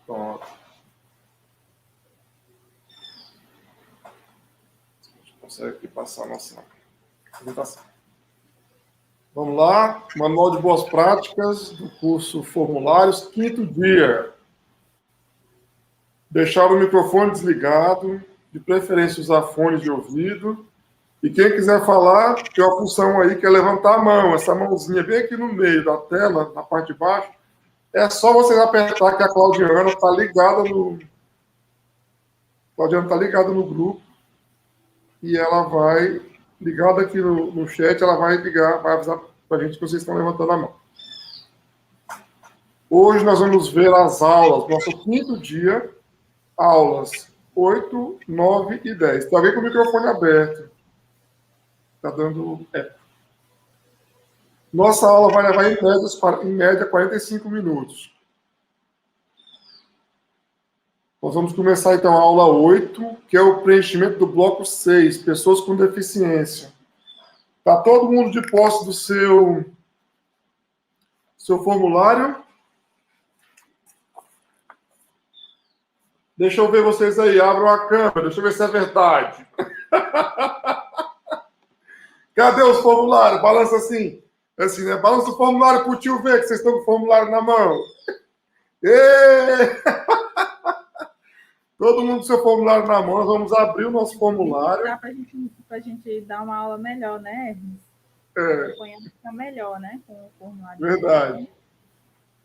Pronto. A gente consegue aqui passar a nossa apresentação. Vamos lá. Manual de Boas Práticas do curso Formulários, 5º dia. Deixar o microfone desligado, de preferência usar fones de ouvido. E quem quiser falar, tem uma função aí que é levantar a mão, essa mãozinha bem aqui no meio da tela, na parte de baixo. É só vocês apertar que a Claudiana está ligada no... Claudiana está ligada no grupo e ela vai, ligada aqui no chat, ela vai ligar, vai avisar para a gente que vocês estão levantando a mão. Hoje nós vamos ver as aulas, nosso 5º dia, aulas 8, 9 e 10. Está bem com o microfone aberto. Está dando eco. Nossa aula vai levar em média 45 minutos. Nós vamos começar então a aula 8, que é o preenchimento do bloco 6, pessoas com deficiência. Está todo mundo de posse do seu formulário? Deixa eu ver vocês aí, abram a câmera, deixa eu ver se é verdade. Cadê os formulários? Balança assim, né? Balança o formulário para o tio ver que vocês estão com o formulário na mão. Todo mundo com seu formulário na mão, nós vamos abrir o nosso formulário. Dá para a gente dar uma aula melhor, né, Hermes? Fica melhor, né, com o formulário. Verdade.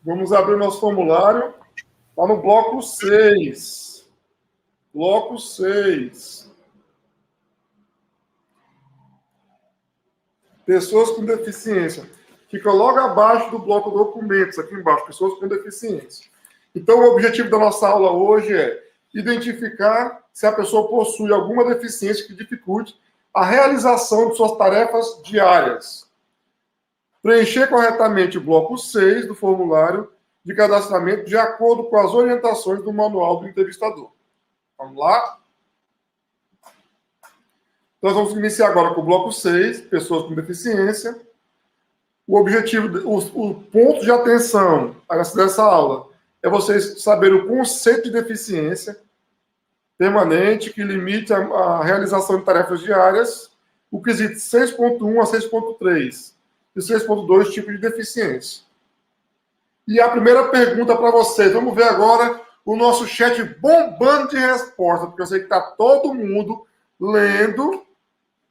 Vamos abrir o nosso formulário. Está no bloco 6. Bloco 6. Pessoas com deficiência. Fica logo abaixo do bloco documentos, aqui embaixo, pessoas com deficiência. Então, o objetivo da nossa aula hoje é identificar se a pessoa possui alguma deficiência que dificulte a realização de suas tarefas diárias. Preencher corretamente o bloco 6 do formulário de cadastramento de acordo com as orientações do manual do entrevistador. Vamos lá? Nós vamos iniciar agora com o bloco 6, pessoas com deficiência. O objetivo, o ponto de atenção dessa aula é vocês saberem o conceito de deficiência permanente que limite a realização de tarefas diárias, o quesito 6.1 a 6.3 e 6.2, tipo de deficiência. E a primeira pergunta para vocês, vamos ver agora o nosso chat bombando de resposta, porque eu sei que está todo mundo lendo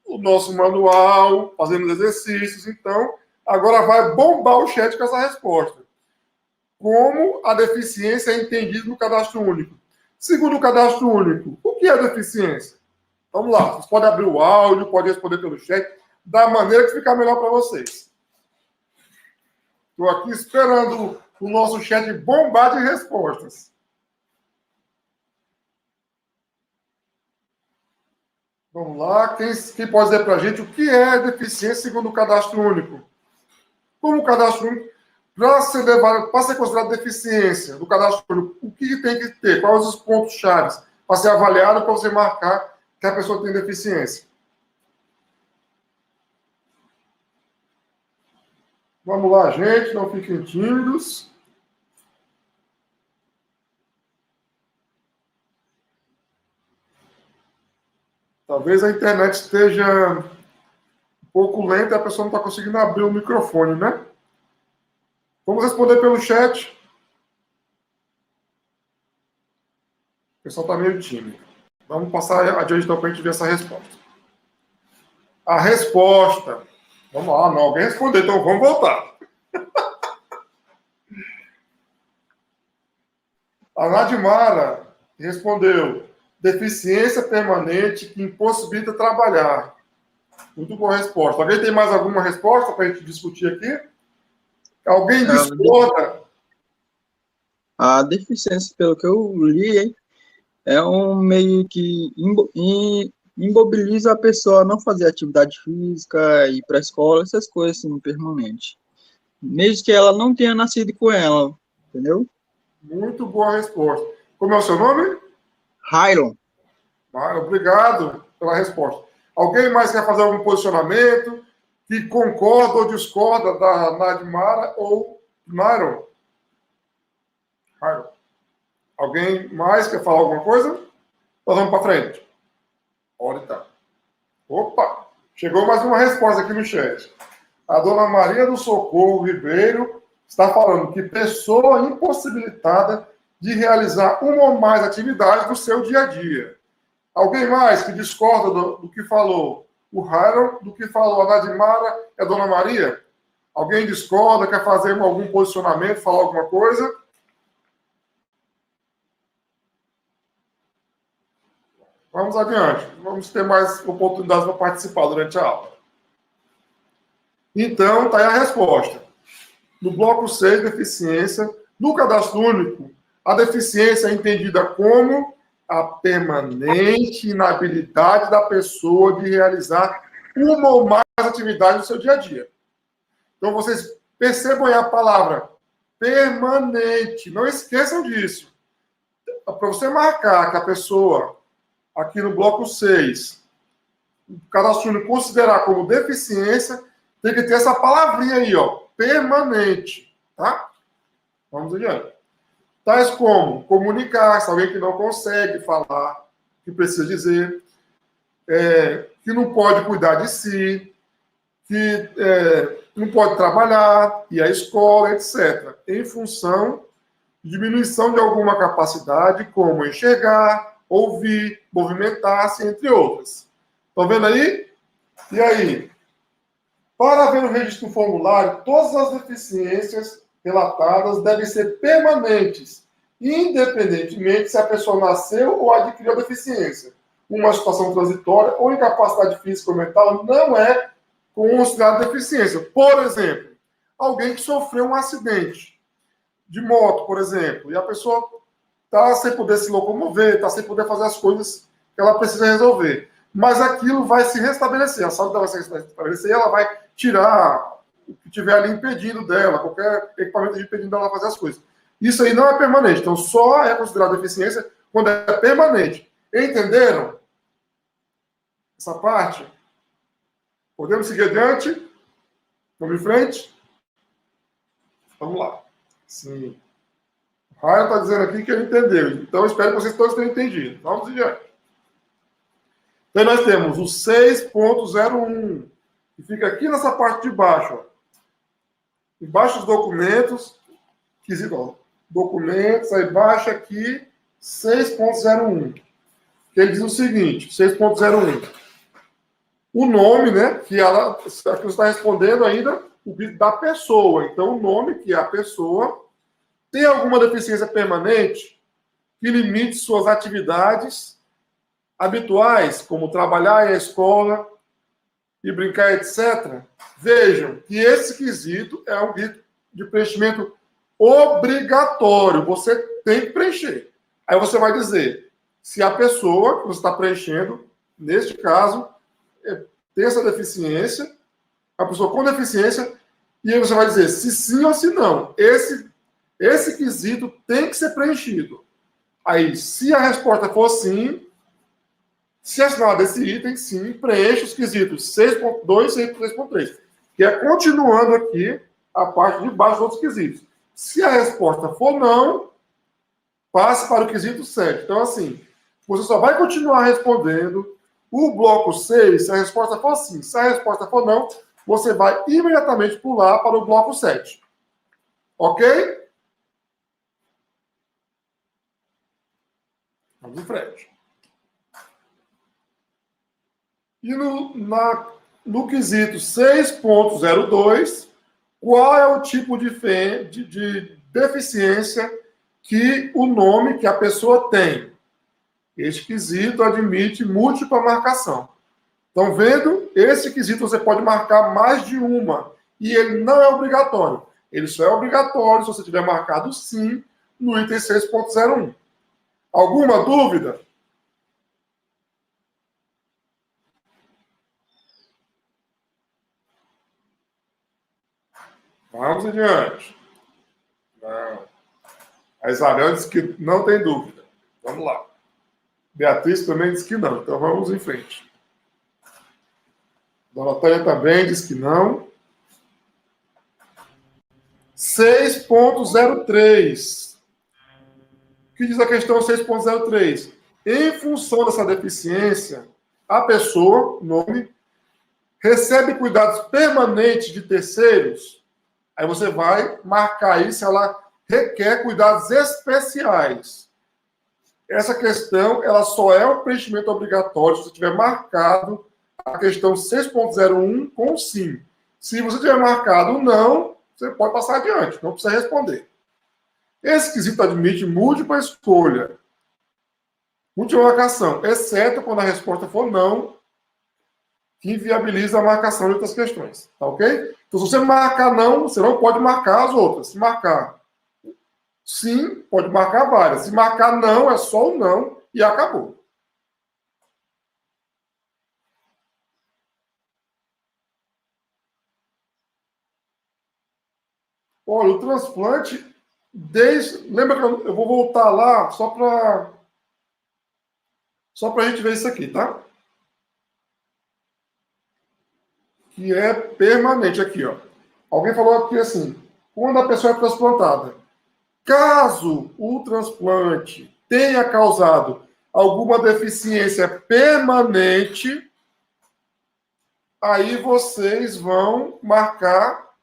o nosso manual, fazendo os exercícios, então agora vai bombar o chat com essa resposta. Como a deficiência é entendida no cadastro único? Segundo o cadastro único, o que é deficiência? Vamos lá, vocês podem abrir o áudio, podem responder pelo chat, da maneira que ficar melhor para vocês. Estou aqui esperando o nosso chat bombar de respostas. Vamos lá, quem pode dizer para a gente o que é deficiência segundo o cadastro único? Como o cadastro único, para ser considerado deficiência do cadastro único, o que tem que ter? Quais os pontos-chave para ser avaliado, para você marcar que a pessoa tem deficiência? Vamos lá, gente, não fiquem tímidos. Talvez a internet esteja um pouco lenta e a pessoa não está conseguindo abrir o microfone, né? Vamos responder pelo chat. O pessoal está meio tímido. Vamos passar adiante então para a gente ver essa resposta. A resposta. Vamos lá, não, alguém respondeu, então vamos voltar. A Nadimara respondeu: deficiência permanente que impossibilita trabalhar. Muito boa resposta. Alguém tem mais alguma resposta para a gente discutir aqui? Alguém discorda? A deficiência, pelo que eu li, é um meio que imobiliza a pessoa a não fazer atividade física, ir para a escola, essas coisas assim, permanente. Mesmo que ela não tenha nascido com ela, entendeu? Muito boa resposta. Como é o seu nome? Hyron. Obrigado pela resposta. Alguém mais quer fazer algum posicionamento que concorda ou discorda da Nadimara ou Myron? Alguém mais quer falar alguma coisa? Nós vamos para frente. Olha, tá. Opa! Chegou mais uma resposta aqui no chat. A dona Maria do Socorro Ribeiro está falando que pessoa impossibilitada de realizar uma ou mais atividades do seu dia a dia. Alguém mais que discorda do que falou o Harold, do que falou a Nadimara e a dona Maria? Alguém discorda, quer fazer algum posicionamento, falar alguma coisa? Vamos adiante. Vamos ter mais oportunidades para participar durante a aula. Então, está aí a resposta. No bloco 6, deficiência. No cadastro único, a deficiência é entendida como a permanente inabilidade da pessoa de realizar uma ou mais atividades no seu dia a dia. Então, vocês percebam aí a palavra permanente. Não esqueçam disso. Para você marcar que a pessoa, aqui no bloco 6, o cadastro único considerar como deficiência, tem que ter essa palavrinha aí, ó, permanente, tá? Vamos adiante. Tais como comunicar, alguém que não consegue falar, que precisa dizer, que não pode cuidar de si, que não pode trabalhar, ir à escola, etc. Em função de diminuição de alguma capacidade, como enxergar, ouvir, movimentar-se, entre outras. Estão vendo aí? E aí? Para haver o registro do formulário, todas as deficiências relatadas devem ser permanentes, independentemente se a pessoa nasceu ou adquiriu a deficiência. Uma situação transitória ou incapacidade física ou mental não é considerada deficiência. Por exemplo, alguém que sofreu um acidente de moto, por exemplo, e a pessoa está sem poder se locomover, está sem poder fazer as coisas que ela precisa resolver. Mas aquilo vai se restabelecer, a saúde dela vai se restabelecer e ela vai tirar o que tiver ali impedindo dela, qualquer equipamento impedindo dela fazer as coisas. Isso aí não é permanente, então só é considerado deficiência quando é permanente. Entenderam essa parte? Podemos seguir adiante? Vamos em frente? Vamos lá. Sim. O Raio está dizendo aqui que ele entendeu. Então, espero que vocês todos tenham entendido. Vamos adiante. Então, nós temos o 6.01, que fica aqui nessa parte de baixo. Ó. Embaixo dos documentos, documentos, aí baixa aqui 6.01. Que ele diz o seguinte, 6.01. O nome, né, que ela está respondendo ainda, o da pessoa. Então, o nome, que é a pessoa, tem alguma deficiência permanente que limite suas atividades habituais, como trabalhar em escola e brincar, etc. Vejam que esse quesito é um quesito de preenchimento obrigatório. Você tem que preencher. Aí você vai dizer se a pessoa que você está preenchendo, neste caso, tem essa deficiência, a pessoa com deficiência, e aí você vai dizer se sim ou se não. Esse quesito tem que ser preenchido. Aí, se a resposta for sim, se assinar desse item, sim, preenche os quesitos 6.2 e 6.3, que é continuando aqui a parte de baixo dos outros quesitos. Se a resposta for não, passe para o quesito 7. Então, assim, você só vai continuar respondendo o bloco 6 se a resposta for sim. Se a resposta for não, você vai imediatamente pular para o bloco 7. Ok? Vamos em frente. E no quesito 6.02, qual é o tipo de deficiência que o nome que a pessoa tem? Este quesito admite múltipla marcação. Estão vendo? Esse quesito você pode marcar mais de uma. E ele não é obrigatório. Ele só é obrigatório se você tiver marcado sim no item 6.01. Alguma dúvida? Vamos adiante. Não. A Isabel disse que não tem dúvida. Vamos lá. Beatriz também disse que não. Então vamos em frente. Dona Tânia também disse que não. 6.03. que diz a questão 6.03? Em função dessa deficiência, a pessoa, nome, recebe cuidados permanentes de terceiros. Aí você vai marcar aí se ela requer cuidados especiais. Essa questão, ela só é um preenchimento obrigatório se você tiver marcado a questão 6.01 com sim. Se você tiver marcado não, você pode passar adiante, não precisa responder. Esse quesito admite múltipla escolha, múltipla marcação, exceto quando a resposta for não, que inviabiliza a marcação de outras questões. Tá ok? Então, se você marcar não, você não pode marcar as outras. Se marcar sim, pode marcar várias. Se marcar não, é só o não e acabou. Olha, o transplante, lembra que eu vou voltar lá só para a gente ver isso aqui, tá? Que é permanente aqui, ó. Alguém falou aqui assim, quando a pessoa é transplantada, caso o transplante tenha causado alguma deficiência permanente, aí vocês vão marcar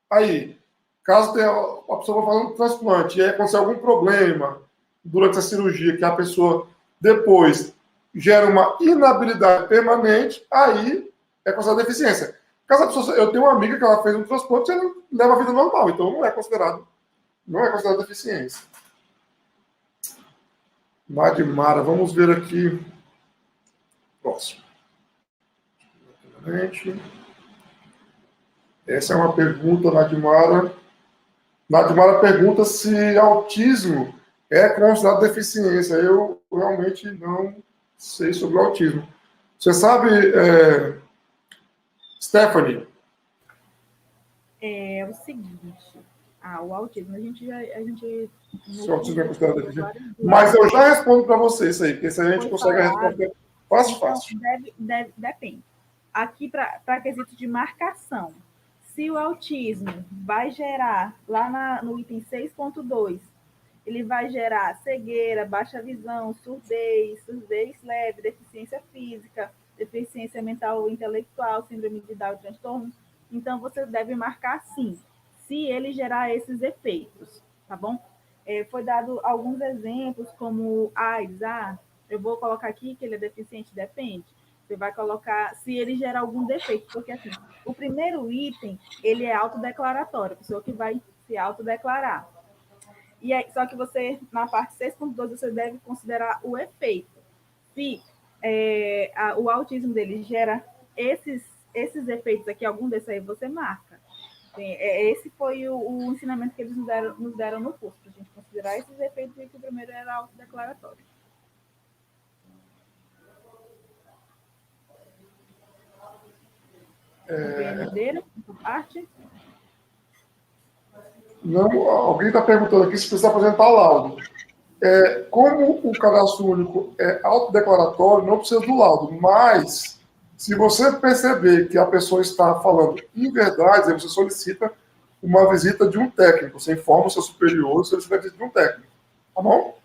aí. Caso tenha, a pessoa vai fazer um transplante e aí acontecer algum problema durante a cirurgia, que a pessoa depois gera uma inabilidade permanente, aí é considerada deficiência. Caso a pessoa, eu tenho uma amiga que ela fez um transplante e ela leva a vida normal, então não é considerado deficiência. Nadimara, vamos ver aqui. Próximo. Essa é uma pergunta, Nadimara. Nadimara pergunta se autismo é considerado deficiência. Eu realmente não sei sobre o autismo. Você sabe, Stephanie? É o seguinte, o autismo, a gente Se o autismo é considerado deficiência. Mas eu já respondo para você isso aí, porque se a gente consegue a resposta fácil. Então, depende. Aqui, para quesito de marcação, se o autismo vai gerar, lá no item 6.2, ele vai gerar cegueira, baixa visão, surdez leve, deficiência física, deficiência mental ou intelectual, síndrome de Down, transtorno. Então, você deve marcar sim, se ele gerar esses efeitos, tá bom? Foi dado alguns exemplos, como AIDS. Eu vou colocar aqui que ele é deficiente, depende. Você vai colocar se ele gerar algum defeito, porque assim, o primeiro item, ele é autodeclaratório, a pessoa que vai se autodeclarar. E aí, só que você, na parte 6.2, você deve considerar o efeito. Se o autismo dele gera esses efeitos aqui, algum desses aí você marca. Esse foi o ensinamento que eles nos deram no curso, para a gente considerar esses efeitos, e que o primeiro era autodeclaratório. Compreenderam essa parte? Não, alguém está perguntando aqui se precisa apresentar laudo. Como o cadastro único é autodeclaratório, não precisa do laudo, mas se você perceber que a pessoa está falando inverdades, aí você solicita uma visita de um técnico. Você informa o seu superior e solicita a visita de um técnico. Tá bom?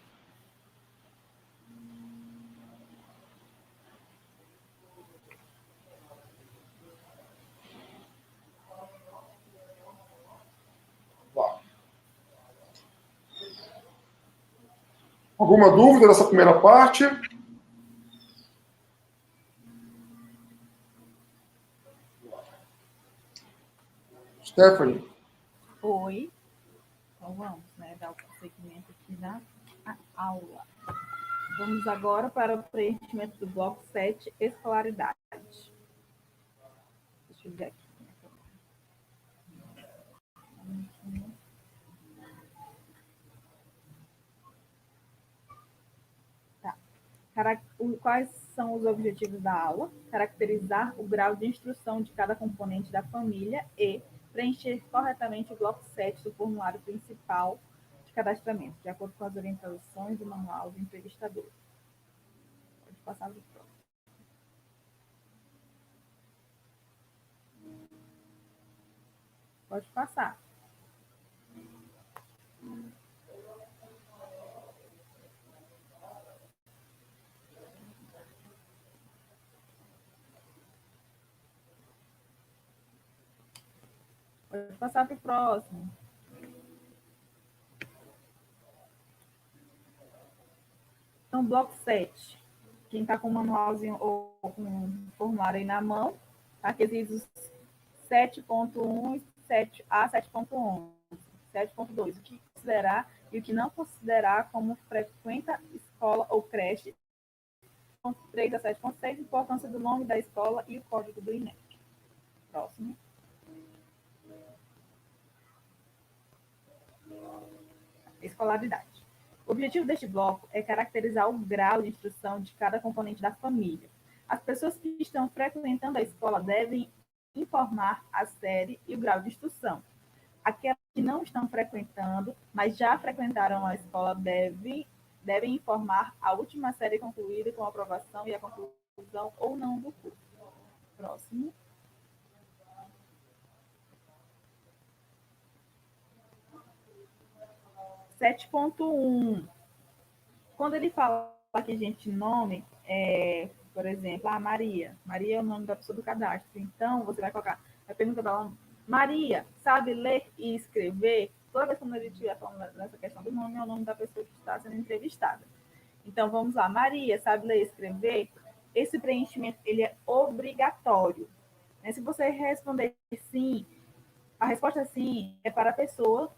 Alguma dúvida dessa primeira parte? Stephanie? Oi. Então vamos, né, dar o prosseguimento aqui na aula. Vamos agora para o preenchimento do bloco 7, escolaridade. Deixa eu ver aqui. Quais são os objetivos da aula? Caracterizar o grau de instrução de cada componente da família e preencher corretamente o bloco 7 do formulário principal de cadastramento, de acordo com as orientações do manual do entrevistador. Pode passar para o próximo. Pode passar. Pode passar para o próximo. Então, bloco 7. Quem está com o manualzinho ou com o formulário aí na mão, tá? Quesitos 7.1 e 7.11. 7.2. O que considerar e o que não considerar como frequenta escola ou creche. 3 a 7.6, importância do nome da escola e o código do INEP. Próximo. Escolaridade. O objetivo deste bloco é caracterizar o grau de instrução de cada componente da família. As pessoas que estão frequentando a escola devem informar a série e o grau de instrução. Aquelas que não estão frequentando, mas já frequentaram a escola, devem informar a última série concluída com a aprovação e a conclusão ou não do curso. Próximo. Quando ele fala aqui, gente, nome, por exemplo, Maria. Maria é o nome da pessoa do cadastro. Então, você vai colocar, vai perguntar para ela, Maria, sabe ler e escrever? Toda vez que ele estiver falando nessa questão do nome, é o nome da pessoa que está sendo entrevistada. Então, vamos lá. Maria, sabe ler e escrever? Esse preenchimento, ele é obrigatório. Se você responder sim, a resposta sim é para a pessoa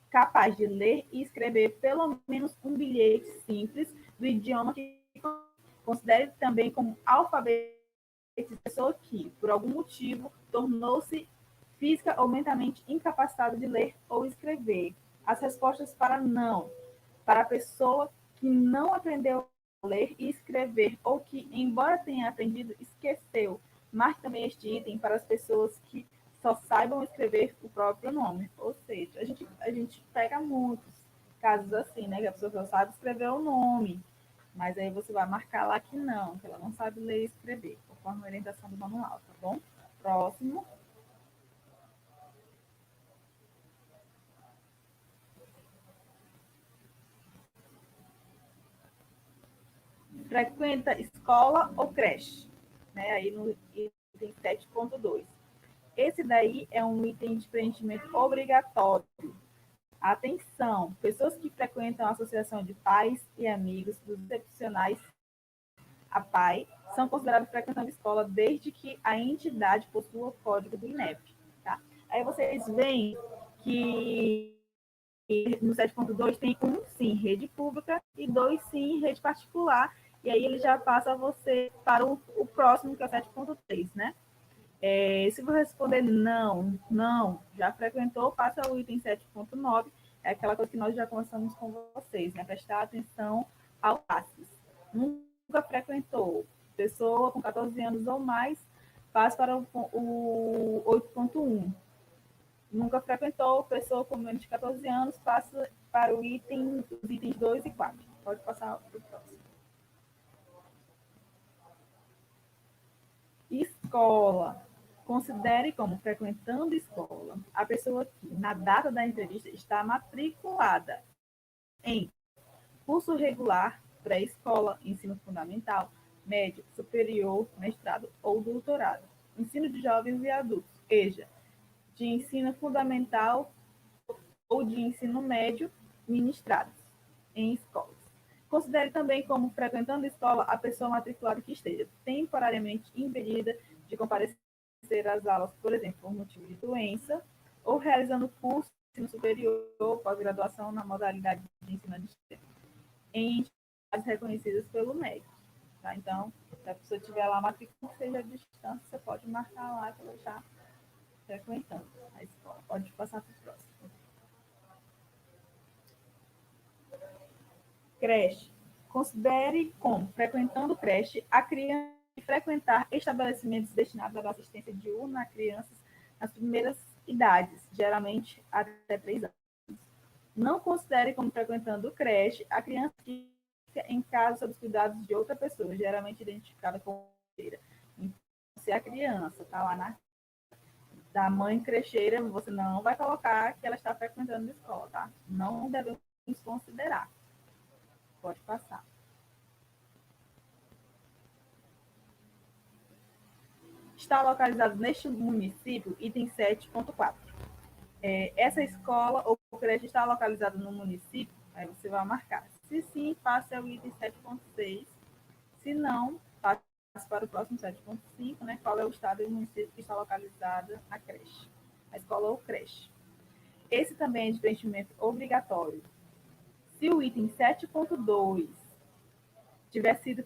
capaz de ler e escrever pelo menos um bilhete simples do idioma que considere também como alfabetizada pessoa que, por algum motivo, tornou-se física ou mentalmente incapacitada de ler ou escrever. As respostas para não, para a pessoa que não aprendeu a ler e escrever ou que, embora tenha aprendido, esqueceu. Marque também este item para as pessoas que só saibam escrever o próprio nome. Ou seja, a gente pega muitos casos assim, né? Que a pessoa só sabe escrever o nome, mas aí você vai marcar lá que não, que ela não sabe ler e escrever, conforme a orientação do manual, tá bom? Próximo. Frequenta escola ou creche, né? Aí no item 7.2. Esse daí é um item de preenchimento obrigatório. Atenção, pessoas que frequentam a associação de pais e amigos dos excepcionais a PAI são considerados frequentando escola desde que a entidade possua o código do INEP. Tá? Aí vocês veem que no 7.2 tem um sim rede pública e 2 sim rede particular, e aí ele já passa você para o próximo, que é o 7.3, né? Se você responder não, já frequentou, passa o item 7.9, é aquela coisa que nós já conversamos com vocês, né? Prestar atenção ao passes. Nunca frequentou, pessoa com 14 anos ou mais, passa para o 8.1. Nunca frequentou, pessoa com menos de 14 anos, passa para os itens 2 e 4. Pode passar para o próximo. Escola. Considere como frequentando escola a pessoa que, na data da entrevista, está matriculada em curso regular, pré-escola, ensino fundamental, médio, superior, mestrado ou doutorado, ensino de jovens e adultos, EJA, de ensino fundamental ou de ensino médio, ministrados em escolas. Considere também como frequentando escola a pessoa matriculada que esteja temporariamente impedida de comparecer às aulas, por exemplo, por motivo de doença, ou realizando curso de ensino superior, pós-graduação na modalidade de ensino à distância, em entidades reconhecidas pelo MEC. Tá? Então, se a pessoa tiver lá matrícula que seja à distância, você pode marcar lá que ela está frequentando a escola. Pode passar para o próximo. Creche. Considere como frequentando creche a criança frequentar estabelecimentos destinados à dar assistência diurna a crianças nas primeiras idades, geralmente até 3 anos. Não considere como frequentando creche a criança que fica em casa sob os cuidados de outra pessoa, geralmente identificada como crecheira. Então, se a criança está lá na da mãe crecheira, você não vai colocar que ela está frequentando a escola, tá? Não devemos considerar. Pode passar. Está localizado neste município, item 7.4. Essa escola ou creche está localizada no município? Aí você vai marcar. Se sim, passe ao item 7.6. Se não, passe para o próximo 7.5, né? Qual é o estado e o município que está localizada a creche, a escola ou creche. Esse também é de preenchimento obrigatório. Se o item 7.2 tiver sido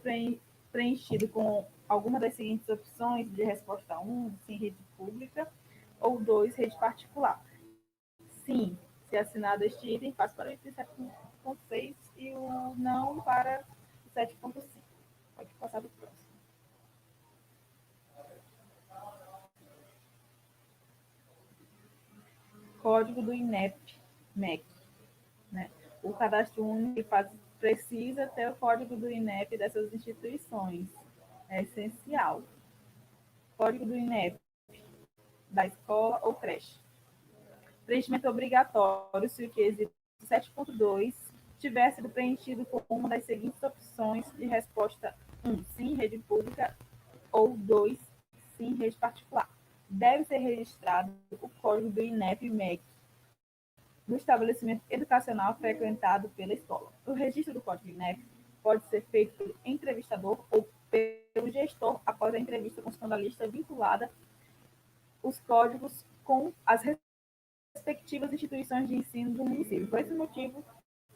preenchido com alguma das seguintes opções de resposta 1, sim, rede pública, ou 2, rede particular. Sim, se assinado este item, passe para o item 7.6 e o não para o 7.5. Pode passar para o próximo. Código do INEP-MEC. Né? O cadastro único precisa ter o código do INEP dessas instituições. É essencial. Código do INEP da escola ou creche. Preenchimento obrigatório se o quesito 7.2 tiver sido preenchido com uma das seguintes opções de resposta: 1, sim, rede pública, ou 2, sim, rede particular. Deve ser registrado o código do INEP-MEC do estabelecimento educacional frequentado pela escola. O registro do código INEP pode ser feito pelo entrevistador ou pelo gestor após a entrevista consultando a lista vinculada os códigos com as respectivas instituições de ensino do município. Por esse motivo,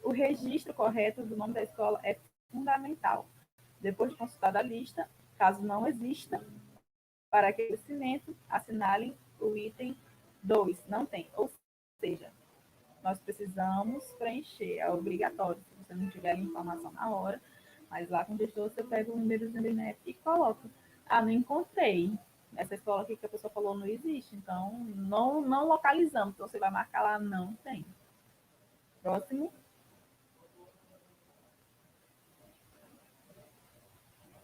o registro correto do nome da escola é fundamental. Depois de consultada a lista, caso não exista, para aquele estabelecimento, assinalem o item 2, não tem. Ou seja, nós precisamos preencher, é obrigatório, se você não tiver a informação na hora, mas lá com o gestor você pega o númerozinho do INEP e coloca. Ah, não encontrei. Essa escola aqui que a pessoa falou não existe, então não localizamos. Então você vai marcar lá, não tem. Próximo.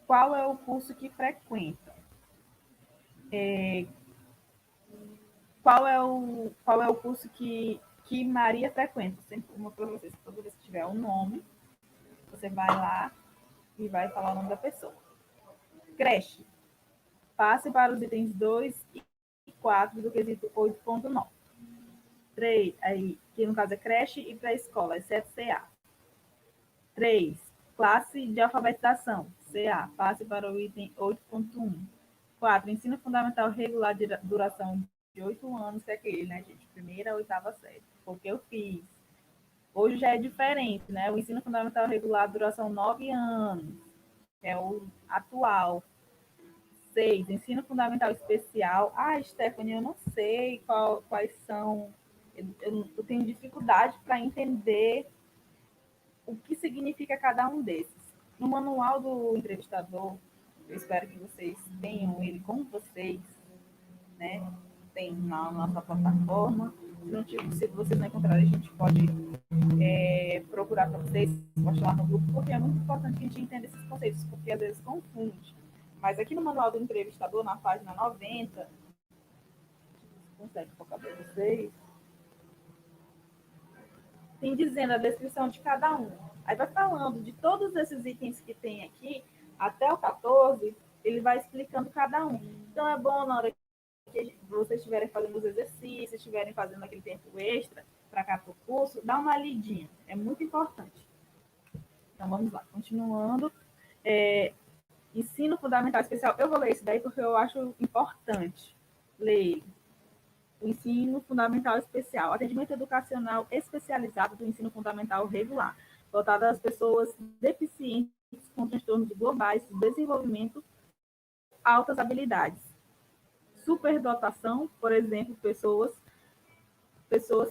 Qual é o curso que frequenta? Qual é o curso que Maria frequenta? Sempre uma para vocês. Toda vez que tiver um nome, você vai lá e vai falar o nome da pessoa. Creche. Passe para os itens 2 e 4 do quesito 8.9. 3, aí, que no caso é creche e pré-escola, exceto CA. 3, classe de alfabetização, CA, passe para o item 8.1. 4, ensino fundamental regular de duração de 8 anos, que é aquele, né, gente? Primeira a oitava série. Porque eu fiz. Hoje já é diferente, né? O ensino fundamental regular de duração 9 anos. É o atual. 6, ensino fundamental especial. Ah, Stephanie, eu não sei quais são. Eu tenho dificuldade para entender o que significa cada um desses. No manual do entrevistador, eu espero que vocês tenham ele com vocês, né? Tem na nossa plataforma. Se vocês não encontrarem, a gente pode procurar para vocês, postar lá no grupo, porque é muito importante que a gente entenda esses conceitos, porque às vezes confunde. Mas aqui no manual do entrevistador, na página 90, consegue focar para vocês, tem dizendo a descrição de cada um. Aí vai falando de todos esses itens que tem aqui, até o 14, ele vai explicando cada um. Então é bom na hora que vocês estiverem fazendo os exercícios, estiverem fazendo aquele tempo extra para cá para o curso, dá uma lidinha. É muito importante. Então vamos lá, continuando. Ensino Fundamental Especial. Eu vou ler isso daí porque eu acho importante ler. O ensino fundamental especial, atendimento educacional especializado do ensino fundamental regular, voltado às pessoas deficientes com transtornos globais de desenvolvimento, altas habilidades. Superdotação, por exemplo, pessoas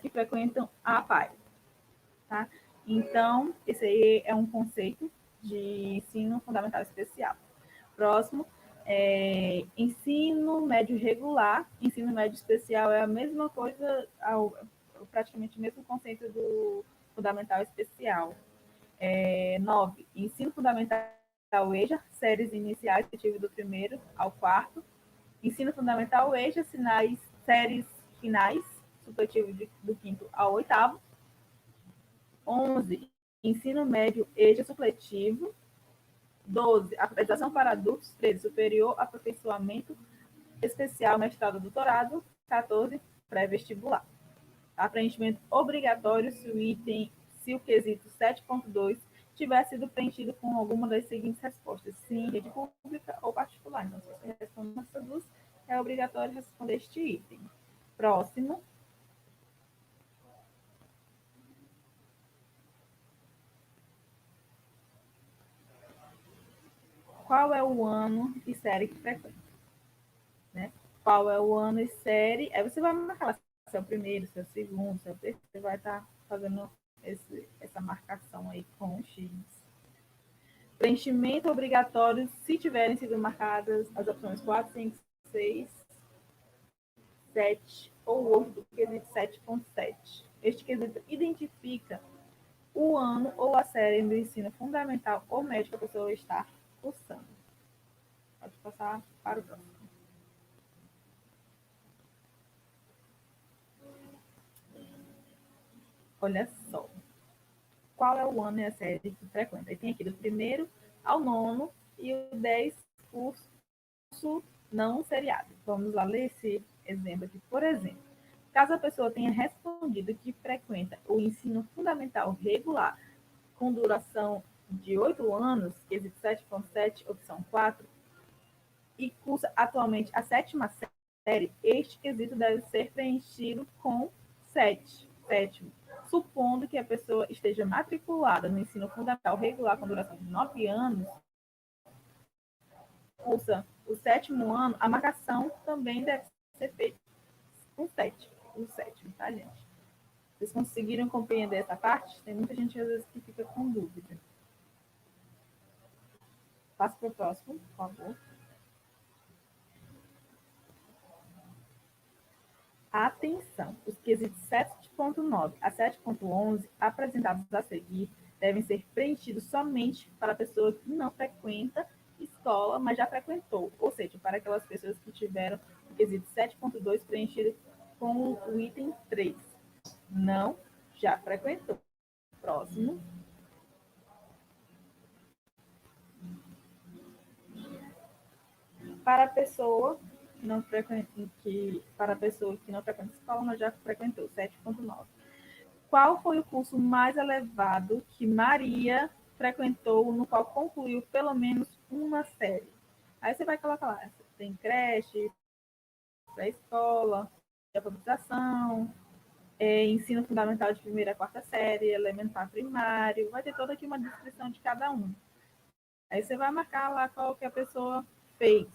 que frequentam a APAE. Tá? Então, esse aí é um conceito de ensino fundamental especial. Próximo, ensino médio regular, ensino médio especial é a mesma coisa, praticamente o mesmo conceito do fundamental especial. 9, ensino fundamental EJA, séries iniciais, que tive do primeiro ao quarto. Ensino fundamental EJA, séries finais, supletivo do quinto ao oitavo. 11, ensino médio EJA supletivo. 12, alfabetização para adultos. 13, superior, aperfeiçoamento especial, mestrado, doutorado. 14, pré-vestibular. a preenchimento obrigatório se o quesito 7.2 tiver sido preenchido com alguma das seguintes respostas: sim, rede pública ou particular. Então, se você responde essas duas, é obrigatório responder este item. Próximo. Qual é o ano e série que frequenta? Né? Qual é o ano e série? Aí você vai marcar se é o primeiro, se é o segundo, se é o terceiro. Você vai estar fazendo essa marcação aí com o X. Preenchimento obrigatório se tiverem sido marcadas as opções 4, 5, 6, 7 ou 8 do quesito 7.7. Este quesito identifica o ano ou a série do ensino fundamental ou médio que a pessoa está cursando. Pode passar para o próximo. Olha só. Qual é o ano e a série que frequenta? E tem aqui do primeiro ao nono e o 10 curso não seriado. Vamos lá ler esse exemplo aqui. Por exemplo, caso a pessoa tenha respondido que frequenta o ensino fundamental regular com duração de 8 anos, quesito 7.7, opção 4, e cursa atualmente a 7ª série, este quesito deve ser preenchido com 7, sétimo, supondo que a pessoa esteja matriculada no ensino fundamental regular com duração de 9 anos, cursa o 7º ano, a marcação também deve ser feita com 7, o 7º, tá, gente? Vocês conseguiram compreender essa parte? Tem muita gente, às vezes, que fica com dúvida. Passa para o próximo, por favor. Atenção! Os quesitos 7.9 a 7.11 apresentados a seguir devem ser preenchidos somente para a pessoa que não frequenta escola, mas já frequentou, ou seja, para aquelas pessoas que tiveram o quesito 7.2 preenchido com o item 3. Não, já frequentou. Próximo. Para a pessoa que não frequenta, escola, mas já frequentou, 7.9. Qual foi o curso mais elevado que Maria frequentou, no qual concluiu pelo menos uma série? Aí você vai colocar lá, tem creche, pré-escola, alfabetização, ensino fundamental de 1ª a 4ª série, elementar primário, vai ter toda aqui uma descrição de cada um. Aí você vai marcar lá qual que a pessoa fez,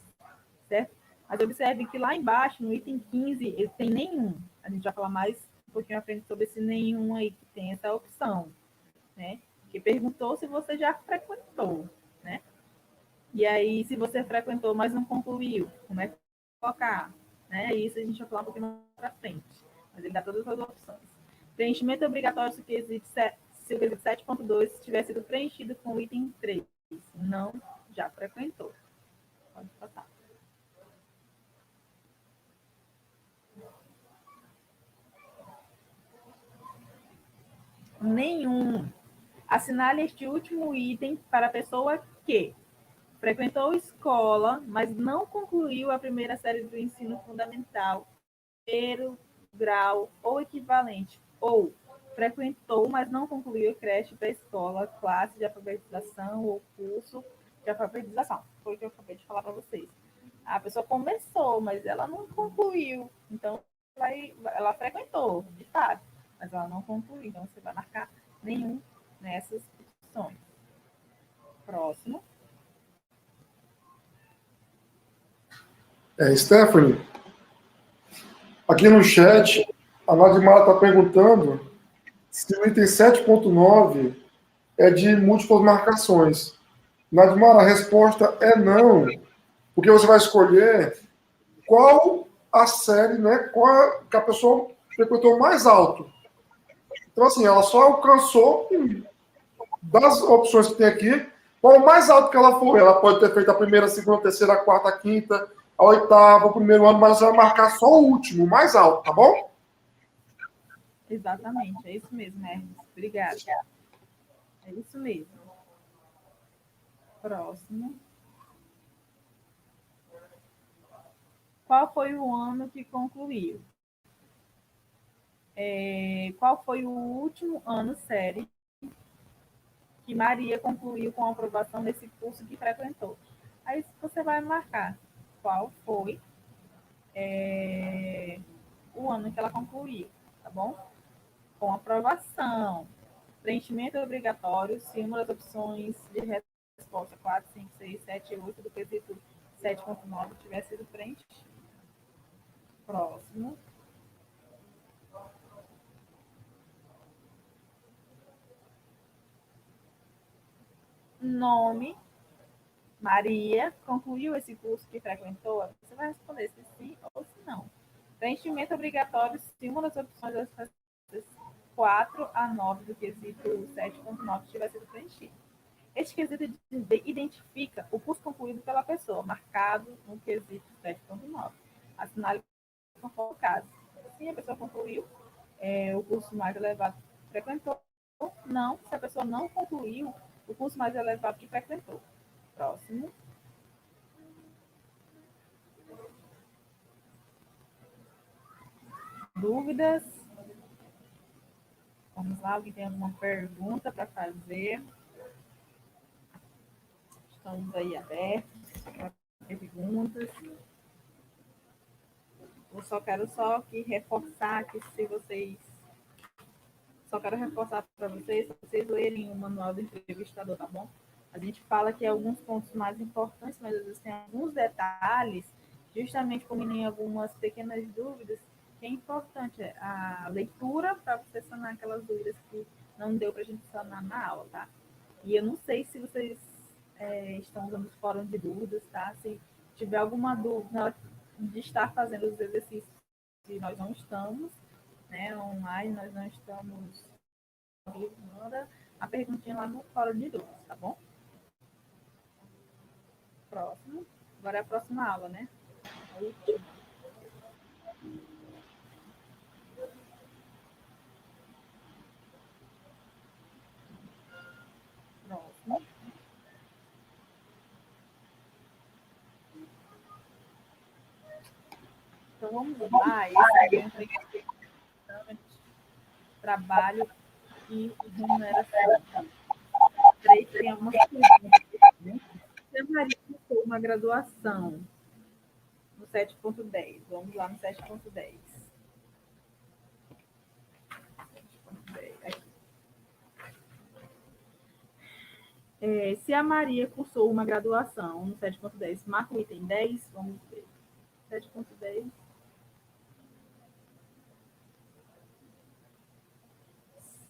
certo? Mas observe que lá embaixo, no item 15, ele tem nenhum. A gente vai falar mais um pouquinho à frente sobre esse nenhum aí, que tem essa opção, né? Que perguntou se você já frequentou, né? E aí, se você frequentou, mas não concluiu, como é que colocar? Né? Isso a gente vai falar um pouquinho mais para frente. Mas ele dá todas as opções. Preenchimento obrigatório se o quesito 7.2 tiver sido preenchido com o item 3. Não, já frequentou. Pode passar. Nenhum. Assinale este último item para a pessoa que frequentou escola, mas não concluiu a 1ª série do ensino fundamental, 1º grau ou equivalente, ou frequentou, mas não concluiu a creche, pré-escola, classe de alfabetização ou curso de alfabetização. Foi o que eu acabei de falar para vocês. A pessoa começou, mas ela não concluiu. Então, ela frequentou, de fato, mas ela não concluiu. Então, você vai marcar nenhum nessas opções. Próximo. Stephanie, aqui no chat, a Nadimara está perguntando se o item 7.9 é de múltiplas marcações. Nadimara, a resposta é não, porque você vai escolher qual a série, né, qual que a pessoa frequentou mais alto. Então, assim, ela só alcançou, das opções que tem aqui, qual o mais alto que ela for. Ela pode ter feito a 1ª, 2ª, 3ª, 4ª, 5ª, a 8ª, o 1º ano, mas ela vai marcar só o último, o mais alto, tá bom? Exatamente, é isso mesmo, Hermes. Obrigada. É isso mesmo. Próximo. Qual foi o ano que concluiu? Qual foi o último ano série que Maria concluiu com aprovação nesse curso que frequentou? Aí você vai marcar qual foi o ano que ela concluiu, tá bom? Com aprovação. Preenchimento obrigatório se uma das opções de resposta 4, 5, 6, 7 e 8 do quesito 7.9 tiver sido preenchido. Próximo. Nome. Maria concluiu esse curso que frequentou? Você vai responder se sim ou se não. Preenchimento obrigatório se uma das opções das respostas 4 a 9 do quesito 7.9 tiver sido preenchido. Este quesito identifica o curso concluído pela pessoa, marcado no quesito 7.9. Assinale conforme o caso. Sim, a pessoa concluiu o curso mais elevado que frequentou. Não, se a pessoa não concluiu o curso mais elevado que frequentou. Próximo. Dúvidas? Vamos lá, alguém tem alguma pergunta para fazer? Estamos aí abertos para perguntas. Eu só quero aqui reforçar que se vocês... Só quero reforçar para vocês, se vocês lerem o manual do entrevistador, tá bom? A gente fala que alguns pontos mais importantes, mas às vezes tem alguns detalhes, justamente como em algumas pequenas dúvidas, que é importante a leitura para você sanar aquelas dúvidas que não deu para a gente sanar na aula, tá? E eu não sei se vocês estão usando os fóruns de dúvidas, tá? Se tiver alguma dúvida na hora de estar fazendo os exercícios, se nós não estamos, né, online, nós não estamos, manda a perguntinha lá no fórum de dúvidas, tá bom? Próximo. Agora é a próxima aula, né? A última. Próximo. Então vamos lá. Esse é trabalho e remuneração. 3 tem algumas perguntas. Se a Maria iniciou uma graduação no 7.10, vamos lá no 7.10. Se a Maria cursou uma graduação no 7.10, marca o item 10, vamos ver. 7.10.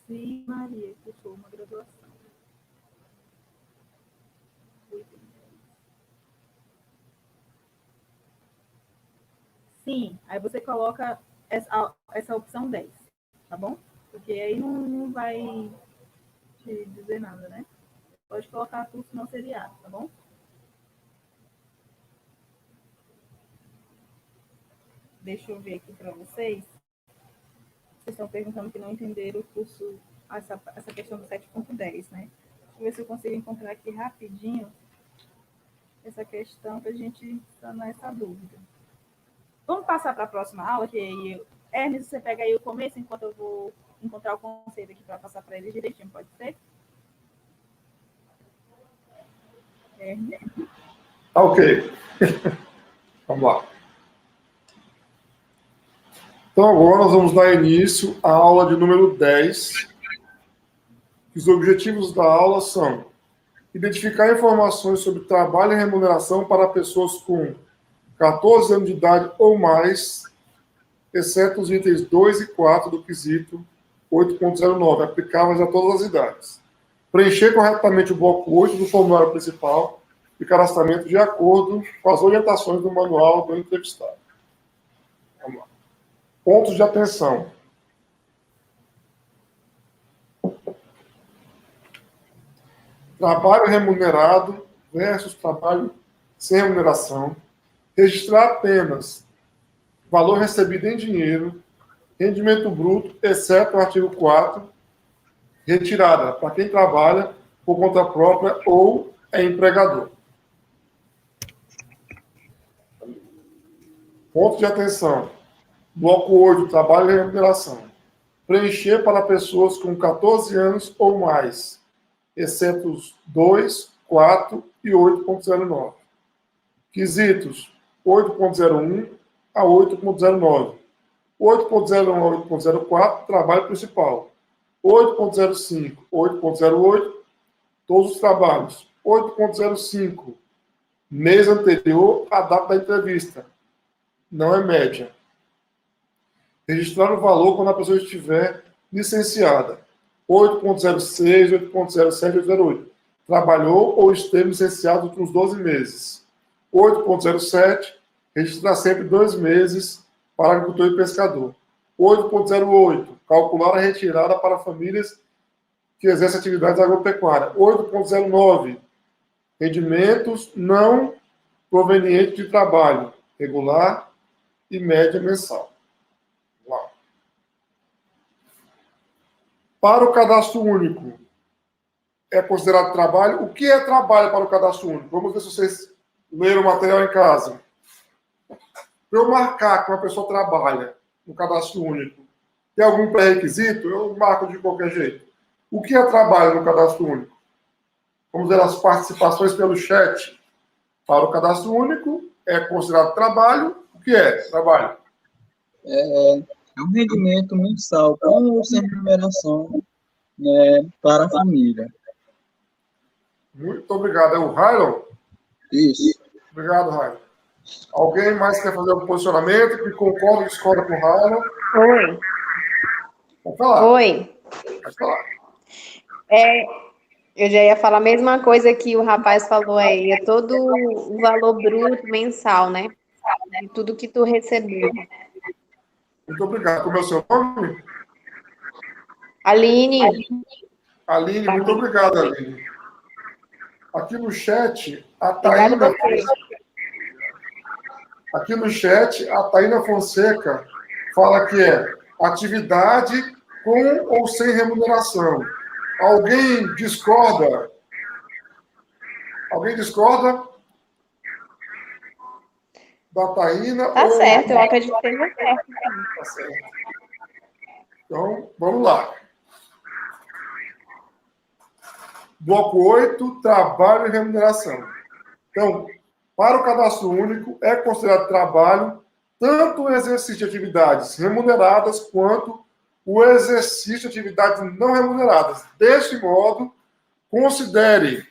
Se Maria cursou uma graduação. Sim, aí você coloca essa opção 10, tá bom? Porque aí não vai te dizer nada, né? Pode colocar curso não seriado, tá bom? Deixa eu ver aqui para vocês. Vocês estão perguntando que não entenderam o curso, essa questão do 7.10, né? Deixa eu ver se eu consigo encontrar aqui rapidinho essa questão para a gente sanar essa dúvida. Vamos passar para a próxima aula, que aí, Hermes, você pega aí o começo, enquanto eu vou encontrar o conceito aqui para passar para ele direitinho, pode ser? Hermes? Ok. Vamos lá. Então, agora nós vamos dar início à aula de número 10. Os objetivos da aula são identificar informações sobre trabalho e remuneração para pessoas com 14 anos de idade ou mais, exceto os itens 2 e 4 do quesito 8.09, aplicáveis a todas as idades. Preencher corretamente o bloco 8 do formulário principal de cadastramento de acordo com as orientações do manual do entrevistado. Vamos lá. Pontos de atenção. Trabalho remunerado versus trabalho sem remuneração. Registrar apenas valor recebido em dinheiro, rendimento bruto, exceto o artigo 4, retirada para quem trabalha por conta própria ou é empregador. Ponto de atenção. Bloco 8, trabalho e remuneração. preencher para pessoas com 14 anos ou mais, exceto os 2, 4 e 8.09. Quesitos 8.01 a 8.09. 8.01 a 8.04, trabalho principal. 8.05, 8.08, todos os trabalhos. 8.05, mês anterior à data da entrevista. Não é média. Registrar o valor quando a pessoa estiver licenciada. 8.06, 8.07, 8.08. Trabalhou ou esteve licenciado nos 12 meses. 8.07, registrar sempre 2 meses para agricultor e pescador. 8.08, calcular a retirada para famílias que exercem atividades agropecuárias. 8.09, rendimentos não provenientes de trabalho, regular e média mensal. Vamos lá. Para o cadastro único, é considerado trabalho? O que é trabalho para o cadastro único? Vamos ver se vocês leram o material em casa. Para eu marcar que uma pessoa trabalha no cadastro único, tem algum pré-requisito? Eu marco de qualquer jeito. O que é trabalho no cadastro único? Vamos ver as participações pelo chat. Para o cadastro único, é considerado trabalho. O que é trabalho? É um rendimento mensal com ou sem remuneração, né, para a família. Muito obrigado. É o Railon? Isso. Obrigado, Railon. Alguém mais quer fazer algum posicionamento que concorda ou discorda com o Railon? Oi. Vamos falar. Oi. Pode falar. Eu já ia falar a mesma coisa que o rapaz falou aí. É todo o valor bruto mensal, né? De tudo que tu recebeu. Muito obrigado. Como é o seu nome? Aline, Aline, muito obrigado, Aline. Aqui no chat, a obrigada Taína... você. Aqui no chat, a Taína Fonseca fala que é atividade com ou sem remuneração. Alguém discorda? Alguém discorda da Taína? Tá certo, eu acredito que seja certo. Tá certo. Então, vamos lá. Bloco 8, trabalho e remuneração. Então, para o cadastro único, é considerado trabalho tanto o exercício de atividades remuneradas quanto o exercício de atividades não remuneradas. Deste modo, considere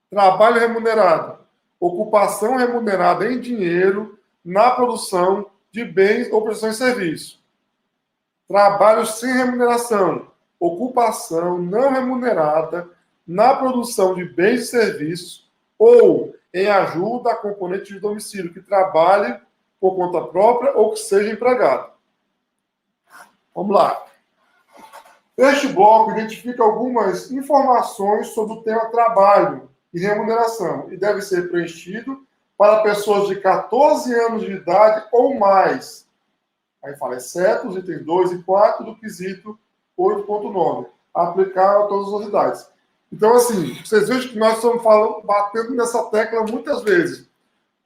trabalho remunerado, ocupação remunerada em dinheiro na produção de bens ou prestações de serviço. Trabalho sem remuneração, ocupação não remunerada na produção de bens e serviços ou em ajuda a componente de domicílio que trabalhe por conta própria ou que seja empregado. Vamos lá. Este bloco identifica algumas informações sobre o tema trabalho e remuneração e deve ser preenchido para pessoas de 14 anos de idade ou mais. Aí fala, exceto os itens 2 e 4 do quesito 8.9. Aplicar a todas as idades. Então, assim, vocês vejam que nós estamos batendo nessa tecla muitas vezes.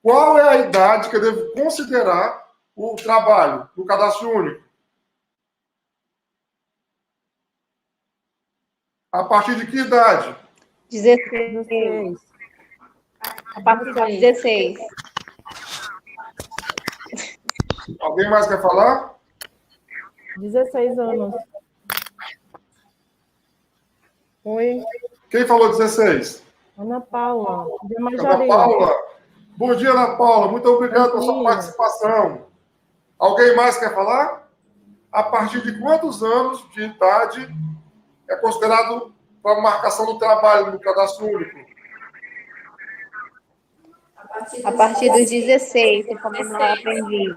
Qual é a idade que eu devo considerar o trabalho no cadastro único? A partir de que idade? 16. A partir de 16. Alguém mais quer falar? 16 anos. Oi, Quem falou 16? Ana Paula, de Ana Majaria. Paula. Bom dia, Ana Paula. Muito obrigado pela sua participação. Alguém mais quer falar? A partir de quantos anos de idade é considerado para marcação do trabalho no cadastro único? A partir dos 16, como eu aprendi.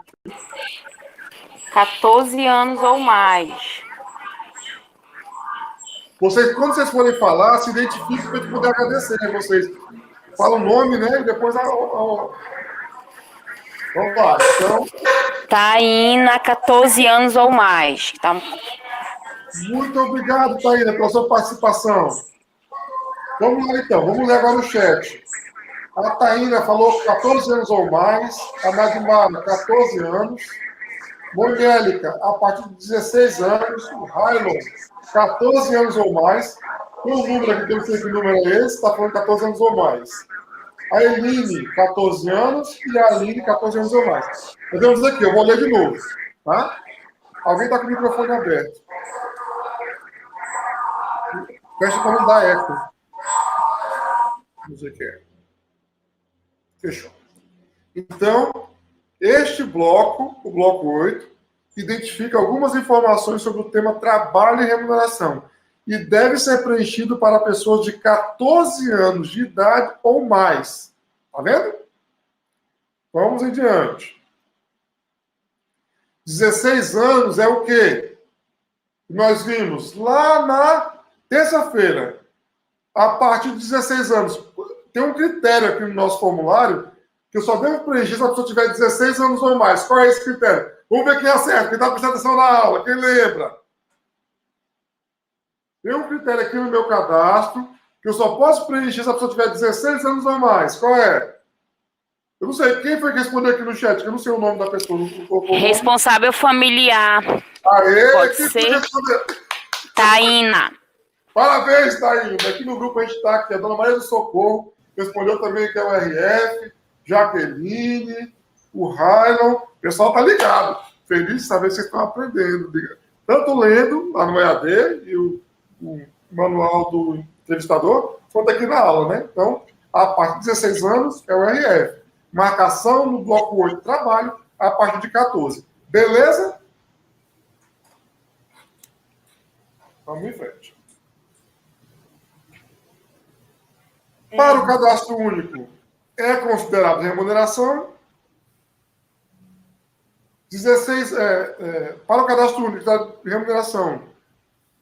14 anos ou mais. Vocês, quando vocês forem falar, se identifiquem para a gente poder agradecer, né? Vocês falam o nome, né? E depois vamos lá. Então, Taína, 14 anos ou mais. Tá? muito obrigado, Taína, pela sua participação. Vamos lá, então. Vamos ler agora o chat. A Taína falou 14 anos ou mais. A Nadimara, 14 anos. Moniélica, a partir de 16 anos. Railon, 14 anos ou mais. Tem um número aqui, que eu não sei que número é esse, está falando 14 anos ou mais. A Eline, 14 anos, e a Aline, 14 anos ou mais. Nós vamos aqui, eu vou ler de novo, tá? Alguém está com o microfone aberto. Fecha para não dar eco. Não sei o que é. Fechou. Então, este bloco, o bloco 8, identifica algumas informações sobre o tema trabalho e remuneração e deve ser preenchido para pessoas de 14 anos de idade ou mais. Tá vendo? Vamos em diante. 16 anos é o quê? Nós vimos lá na terça-feira. A partir de 16 anos. Tem um critério aqui no nosso formulário que eu só devo preencher se a pessoa tiver 16 anos ou mais. Qual é esse critério? Vamos ver quem acerta, quem está prestando atenção na aula, quem lembra. Tem um critério aqui no meu cadastro que eu só posso preencher se a pessoa tiver 16 anos ou mais. Qual é? Eu não sei. Quem foi que respondeu aqui no chat? Eu não sei o nome da pessoa. Responsável familiar. Aê, Pode quem ser? foi que respondeu? Taína. Parabéns, Taína. Aqui no grupo a gente está aqui. A dona Maria do Socorro respondeu também que é o RF, Jaqueline, o Railon. O pessoal tá ligado. Feliz de saber que vocês estão aprendendo. Tanto lendo lá no EAD e o manual do entrevistador, quanto aqui na aula, né? Então, a partir de 16 anos é o RF. Marcação no bloco 8, trabalho, a partir de 14. Beleza? Vamos em frente. Para o cadastro único, é considerado remuneração. 16, para o cadastro único, remuneração.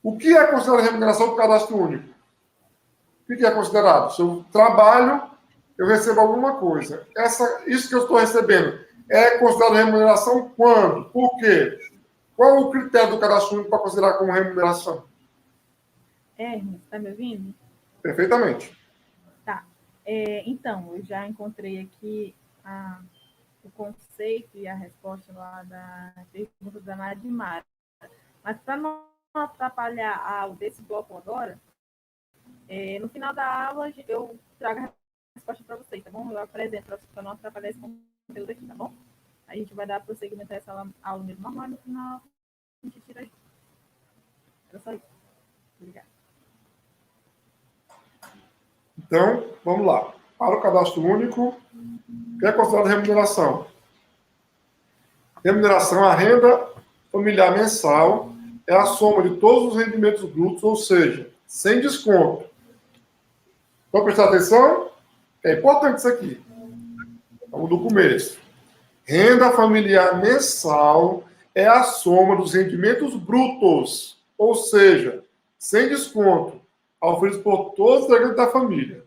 O que é considerado remuneração para o cadastro único? O que é considerado? Se eu trabalho, eu recebo alguma coisa. Isso que eu estou recebendo é considerado remuneração quando? Por quê? Qual o critério do cadastro único para considerar como remuneração? Hermes, está me ouvindo? Perfeitamente. Tá. Então, eu já encontrei aqui o conceito e a resposta lá da pergunta da Nadimara. Mas para não atrapalhar a aula desse bloco agora, no final da aula eu trago a resposta para vocês, tá bom? Eu apresento para não atrapalhar esse conteúdo aqui, tá bom? A gente vai dar prosseguimento a essa aula mesmo normal e no final a gente tira aí. Era só isso. Obrigada. Então, vamos lá. Para o cadastro único, o que é considerado remuneração? Remuneração, a renda familiar mensal, é a soma de todos os rendimentos brutos, ou seja, sem desconto. Vamos prestar atenção? É importante isso aqui. Vamos do começo. Renda familiar mensal é a soma dos rendimentos brutos, ou seja, sem desconto, oferecidos por todos os integrantes da família.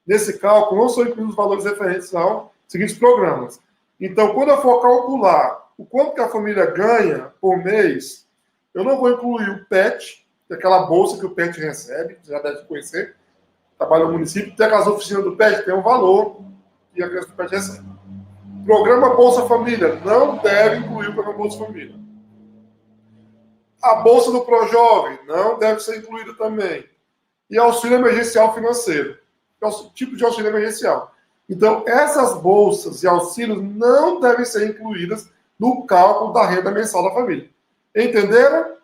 Nesse cálculo, não são incluídos os valores referentes aos seguintes programas. Então, quando eu for calcular o quanto que a família ganha por mês, eu não vou incluir o PET, que é aquela bolsa que o PET recebe, você já deve conhecer, trabalha no município, tem aquelas oficinas do PET, tem um valor, e a criança do PET recebe. Programa Bolsa Família, não deve incluir o programa Bolsa Família. A bolsa do ProJovem não deve ser incluída também. E auxílio emergencial financeiro, que é o tipo de auxílio emergencial. Então, essas bolsas e auxílios não devem ser incluídas no cálculo da renda mensal da família. Entenderam?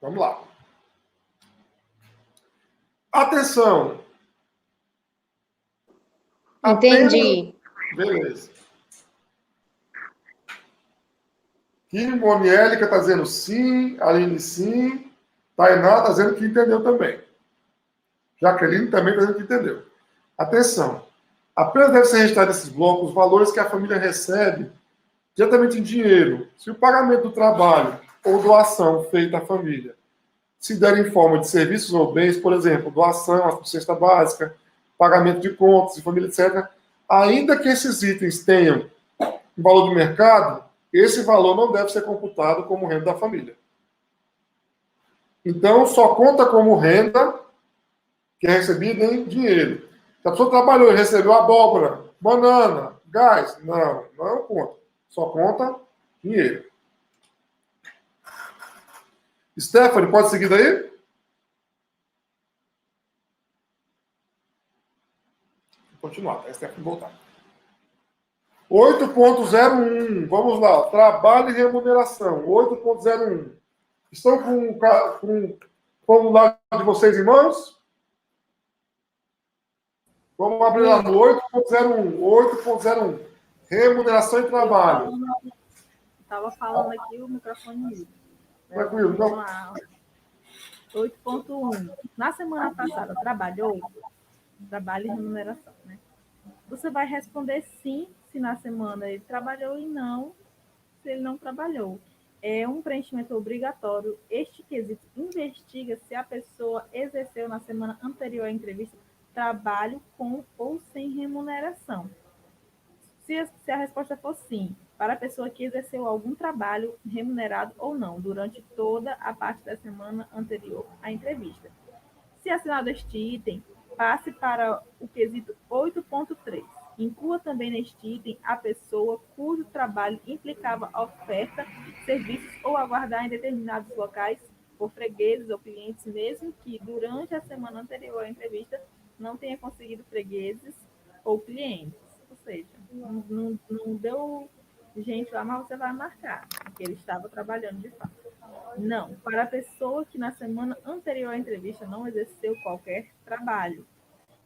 Vamos lá. Atenção. Entendi. Beleza. Aqui, Moniélica está dizendo sim, Aline sim, Tainá está dizendo que entendeu também. Jaqueline também está dizendo que entendeu. Atenção. Apenas deve ser registrado nesses blocos os valores que a família recebe diretamente em dinheiro. Se o pagamento do trabalho ou doação feita à família se der em forma de serviços ou bens, por exemplo, doação, cesta básica, pagamento de contas de família, etc., ainda que esses itens tenham um valor de mercado, esse valor não deve ser computado como renda da família. Então, só conta como renda que é recebida em dinheiro. Se a pessoa trabalhou e recebeu abóbora, banana, Gás? Não conta. Só conta dinheiro. Stephanie, pode seguir daí? Vou continuar, a Stephanie voltar. 8.01. Vamos lá. Trabalho e remuneração. 8.01. Estão com o formulário de vocês em mãos? Vamos abrir lá no 8.01. 8.01. Remuneração e trabalho. Estava falando aqui o microfone mudo. Tranquilo, então. 8.1. Na semana passada, trabalhou? Trabalho e remuneração, né? Você vai responder sim, se na semana ele trabalhou, e não, se ele não trabalhou. É um preenchimento obrigatório. Este quesito investiga se a pessoa exerceu na semana anterior à entrevista trabalho com ou sem remuneração. Se a resposta for sim, para a pessoa que exerceu algum trabalho remunerado ou não, durante toda a parte da semana anterior à entrevista. Se assinado este item, passe para o quesito 8.3. Inclua também neste item a pessoa cujo trabalho implicava oferta, serviços ou aguardar em determinados locais por fregueses ou clientes, mesmo que durante a semana anterior à entrevista não tenha conseguido fregueses ou clientes. Ou seja, não deu gente lá, mas você vai marcar que ele estava trabalhando de fato. Não, para a pessoa que na semana anterior à entrevista não exerceu qualquer trabalho.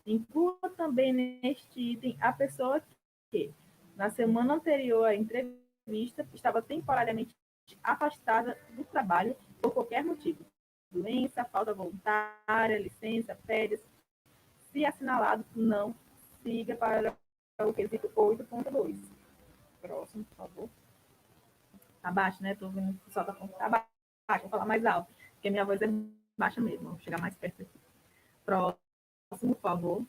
Inclua também neste item a pessoa que, na semana anterior à entrevista, estava temporariamente afastada do trabalho por qualquer motivo. Doença, falta voluntária, licença, férias. Se assinalado, não siga para o quesito 8.2. Próximo, por favor. Abaixo, né? Estou vendo que o pessoal está falando que abaixo. Vou falar mais alto, porque minha voz é baixa mesmo. Vou chegar mais perto aqui. Próximo, por favor.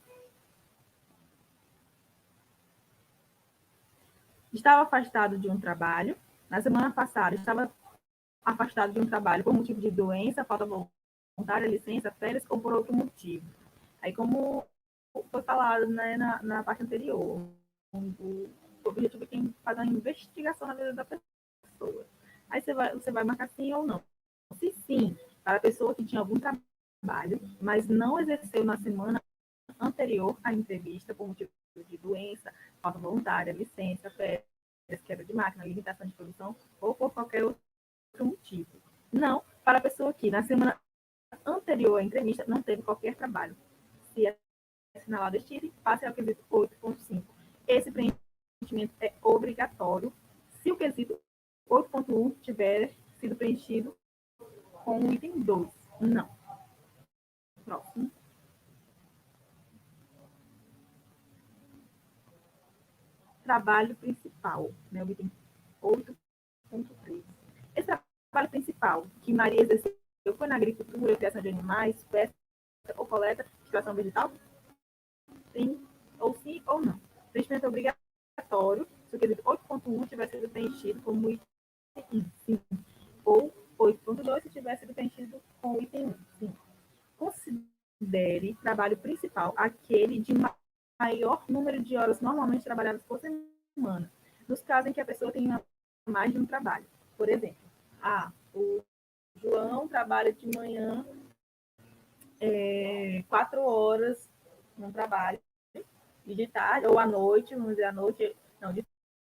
Estava afastado de um trabalho. Na semana passada, estava afastado de um trabalho por motivo de doença, falta voluntária, licença, férias ou por outro motivo. Aí, como foi falado, né, na parte anterior, o objetivo é quem faz a investigação na vida da pessoa. Aí você vai marcar sim ou não. Se sim, para a pessoa que tinha algum trabalho, mas não exerceu na semana anterior à entrevista por motivo de doença, falta voluntária, licença, férias, quebra de máquina, limitação de produção ou por qualquer outro motivo. Não, para a pessoa que na semana anterior à entrevista não teve qualquer trabalho. Se é assinalado este item, passe ao quesito 8.5. Esse preenchimento é obrigatório se o quesito 8.1 tiver sido preenchido com o item 2. Não. Próximo. Trabalho principal, né? O item 8.3. Esse trabalho principal que Maria exerceu foi na agricultura, criação de animais, pesca ou coleta, extração vegetal? Sim, ou sim ou não. Preenchimento obrigatório se o quesito 8.1 tiver sido preenchido como item 1, sim. Ou 8.2 se tiver sido preenchido com o item 1, sim. Considere trabalho principal aquele de maior número de horas normalmente trabalhadas por semana, nos casos em que a pessoa tenha mais de um trabalho. Por exemplo, o João trabalha de manhã 4 horas no trabalho, e de tarde, ou à noite, vamos dizer à noite, não, de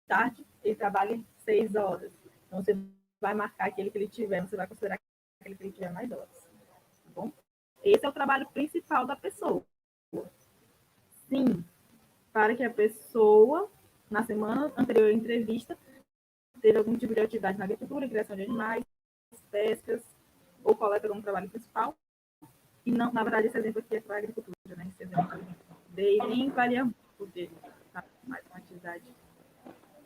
tarde, ele trabalha 6 horas. Então, você vai marcar aquele que ele tiver, você vai considerar aquele que ele tiver mais horas. Tá bom? Esse é o trabalho principal da pessoa. Sim, para que a pessoa, na semana anterior à entrevista, teve algum tipo de atividade na agricultura, criação de animais, pescas, ou coleta como trabalho principal. E não, na verdade, esse exemplo aqui é para a agricultura, né? Esse exemplo dei nem valia muito, porque tá mais uma atividade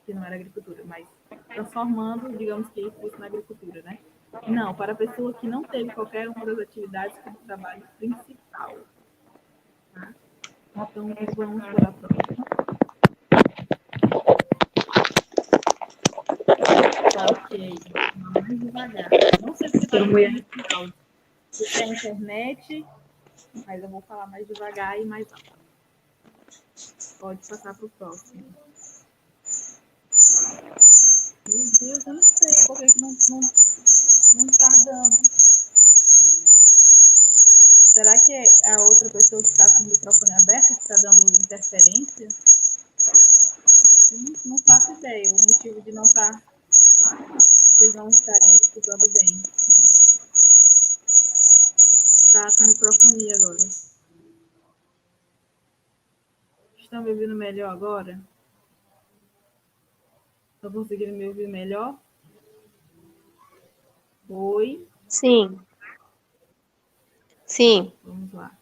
que não era agricultura, mas transformando, digamos que fosse na agricultura, né? Não, para a pessoa que não teve qualquer uma das atividades como trabalho principal. Tá? Então, vamos para a próxima. Tá, ok. Mais devagar. Não sei se está no se é a internet, mas eu vou falar mais devagar e mais alto. Pode passar para o próximo. Meu Deus, eu não sei por que que não tá dando. Será que é a outra pessoa que está com o microfone aberto que está dando interferência? Eu não faço ideia o motivo de não estar, eles não estarem escutando bem. Está com microfone agora. Estão me ouvindo melhor agora? Estão conseguindo me ouvir melhor? Oi? Sim, sim. Vamos lá.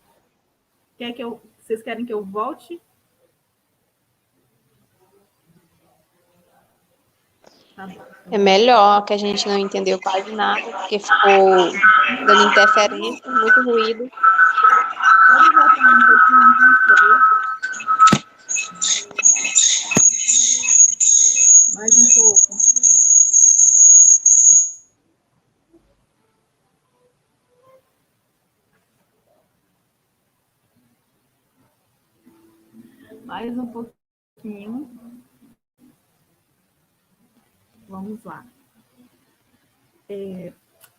Vocês querem que eu volte? Tá bom. É melhor, que a gente não entendeu quase nada, porque ficou dando interferência, muito ruído. Pode voltar um pouquinho, por favor? Mais um pouco. Mais um pouquinho. Vamos lá.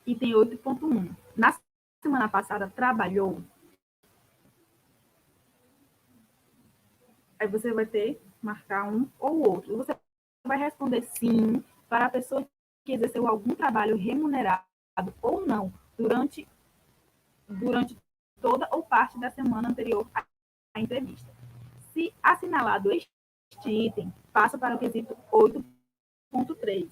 Item 8.1. Na semana passada, trabalhou. Aí você vai marcar um ou outro. Você vai responder sim para a pessoa que exerceu algum trabalho remunerado ou não durante toda ou parte da semana anterior à entrevista. Se assinalado este item, passa para o quesito 8.3.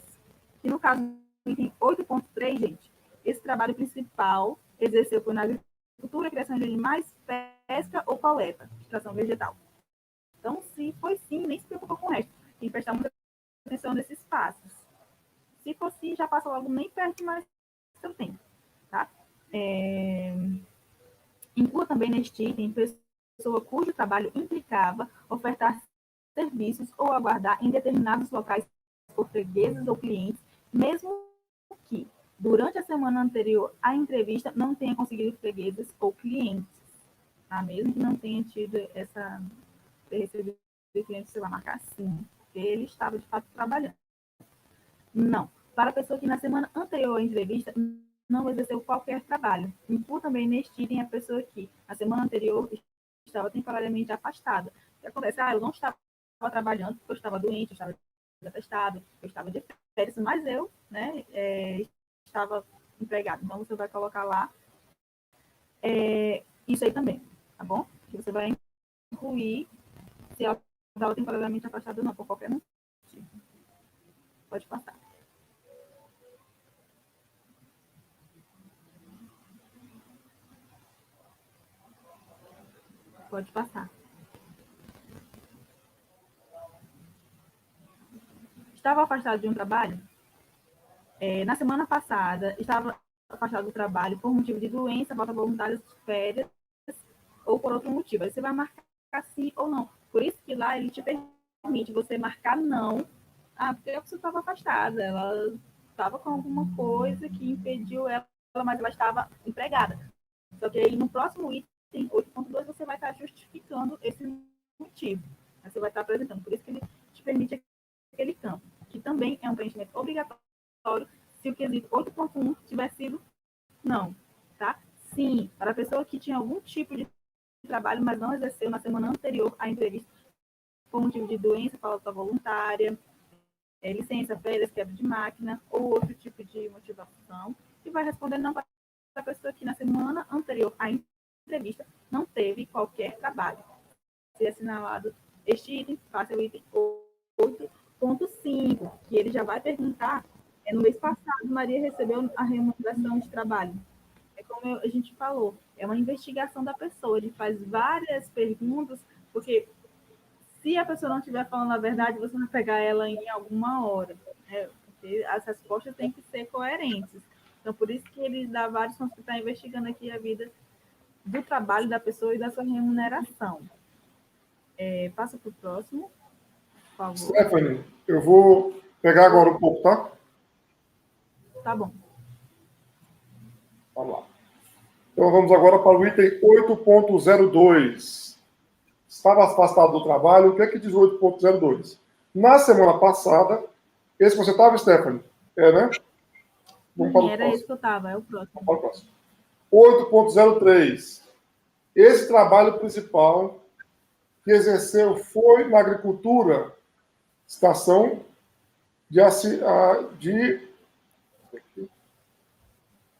E no caso do item 8.3, gente, esse trabalho principal exerceu foi na agricultura, criação de animais, pesca ou coleta, extração vegetal. Então, se foi sim, nem se preocupa com o resto. Tem que prestar muita atenção nesses passos. Se for sim, já passa logo, nem perde mais seu tempo. Tá? Inclua também neste item pessoa cujo trabalho implicava ofertar serviços ou aguardar em determinados locais por fregueses ou clientes, mesmo que durante a semana anterior à entrevista não tenha conseguido fregueses ou clientes. Tá? Mesmo que não tenha tido recebido cliente, você vai marcar sim, porque ele estava de fato trabalhando. Não. Para a pessoa que na semana anterior à entrevista não exerceu qualquer trabalho. Inclua também neste item a pessoa que na semana anterior estava temporariamente afastada. O que acontece? Eu não estava trabalhando porque eu estava doente, eu estava atestado, eu estava de férias, mas eu, né, estava empregado. Então, você vai colocar lá isso aí também, tá bom? Que você vai incluir se ela estava temporariamente afastada ou não, por qualquer motivo. Pode passar. Pode passar. Estava afastado de um trabalho? Na semana passada, estava afastado do trabalho por motivo de doença, falta voluntária, férias ou por outro motivo. Aí você vai marcar sim ou não. Por isso que lá ele te permite você marcar não. Porque a pessoa estava afastada, ela estava com alguma coisa que impediu ela, mas ela estava empregada. Só que aí no próximo item 8.2 você vai estar justificando esse motivo. Você vai estar apresentando. Por isso que ele te permite aquele campo, que também é um preenchimento obrigatório se o quesito 8.1 tiver sido não. Tá? Sim, para a pessoa que tinha algum tipo de trabalho, mas não exerceu na semana anterior à entrevista, por motivo de doença, falta voluntária, licença, férias, quebra de máquina ou outro tipo de motivação, e vai responder não para a pessoa que na semana anterior à entrevista não teve qualquer trabalho. Se assinalado este item, faça o item 8.5, que ele já vai perguntar, no mês passado, Maria recebeu a remuneração de trabalho. Como a gente falou, é uma investigação da pessoa, ele faz várias perguntas, porque se a pessoa não estiver falando a verdade, você vai pegar ela em alguma hora, né? Porque as respostas têm que ser coerentes. Então, por isso que ele dá vários pontos que está investigando aqui a vida do trabalho da pessoa e da sua remuneração. Passa para o próximo, por favor. Stephanie, eu vou pegar agora um pouco, tá? Tá bom. Vamos lá. Então, vamos agora para o item 8.02. Estava afastado do trabalho. O que é que diz o 8.02? Na semana passada, esse que você estava, Stephanie? Né? Vamos para o Era próximo. esse que eu estava, é o próximo. Vamos para o próximo. 8.03. Esse trabalho principal que exerceu foi na agricultura, estação de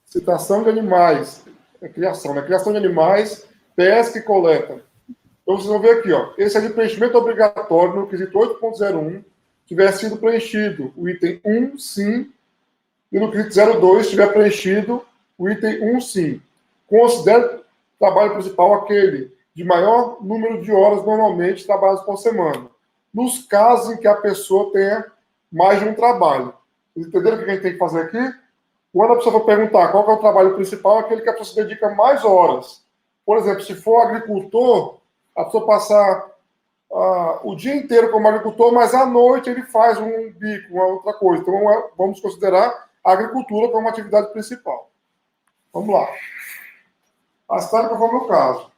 citação de animais, criação, né? Criação de animais, pesca e coleta. Então, vocês vão ver aqui, ó, esse é de preenchimento obrigatório no quesito 8.01, tiver sido preenchido o item 1, sim, e no quesito 02 tiver preenchido o item 1, sim. Considere trabalho principal aquele de maior número de horas normalmente trabalhadas por semana, nos casos em que a pessoa tenha mais de um trabalho. Vocês entenderam o que a gente tem que fazer aqui? Quando a pessoa for perguntar qual que é o trabalho principal, é aquele que a pessoa se dedica mais horas. Por exemplo, se for agricultor, a pessoa passar o dia inteiro como agricultor, mas à noite ele faz um bico, uma outra coisa. Então, vamos considerar a agricultura como uma atividade principal. Vamos lá. A história que foi o meu caso.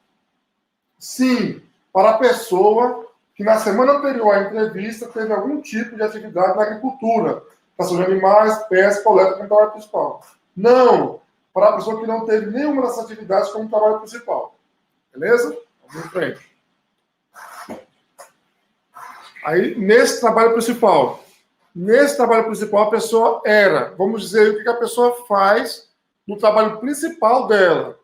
Sim, para a pessoa que na semana anterior à entrevista teve algum tipo de atividade na agricultura, caçação de animais, pesca, coleta como trabalho principal. Não, para a pessoa que não teve nenhuma dessas atividades como trabalho principal. Beleza? Vamos em frente. Aí, nesse trabalho principal, a pessoa vamos dizer, o que a pessoa faz no trabalho principal dela.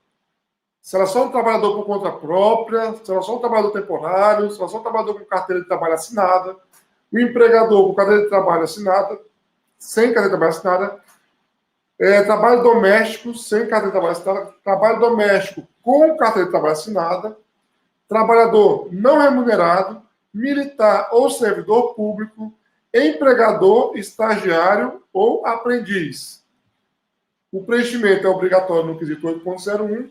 Se ela é só um trabalhador por conta própria, se ela é só um trabalhador temporário, se ela é só um trabalhador com carteira de trabalho assinada, o empregador com carteira de trabalho assinada, sem carteira de trabalho assinada, trabalho doméstico sem carteira de trabalho assinada, trabalho doméstico com carteira de trabalho assinada, trabalhador não remunerado, militar ou servidor público, empregador, estagiário ou aprendiz. O preenchimento é obrigatório no quesito 8.01.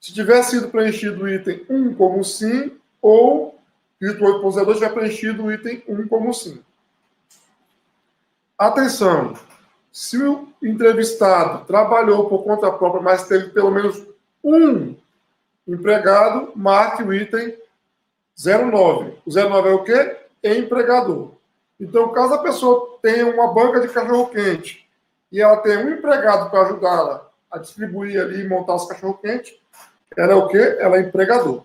Se tiver sido preenchido o item 1 como sim, ou quesito 8.02 tiver preenchido o item 1 como sim. Atenção! Se o entrevistado trabalhou por conta própria, mas teve pelo menos um empregado, marque o item 09. O 09 é o quê? Empregador. Então, caso a pessoa tenha uma banca de cachorro-quente e ela tenha um empregado para ajudá-la a distribuir ali e montar os cachorro-quentes, ela é o quê? Ela é empregador.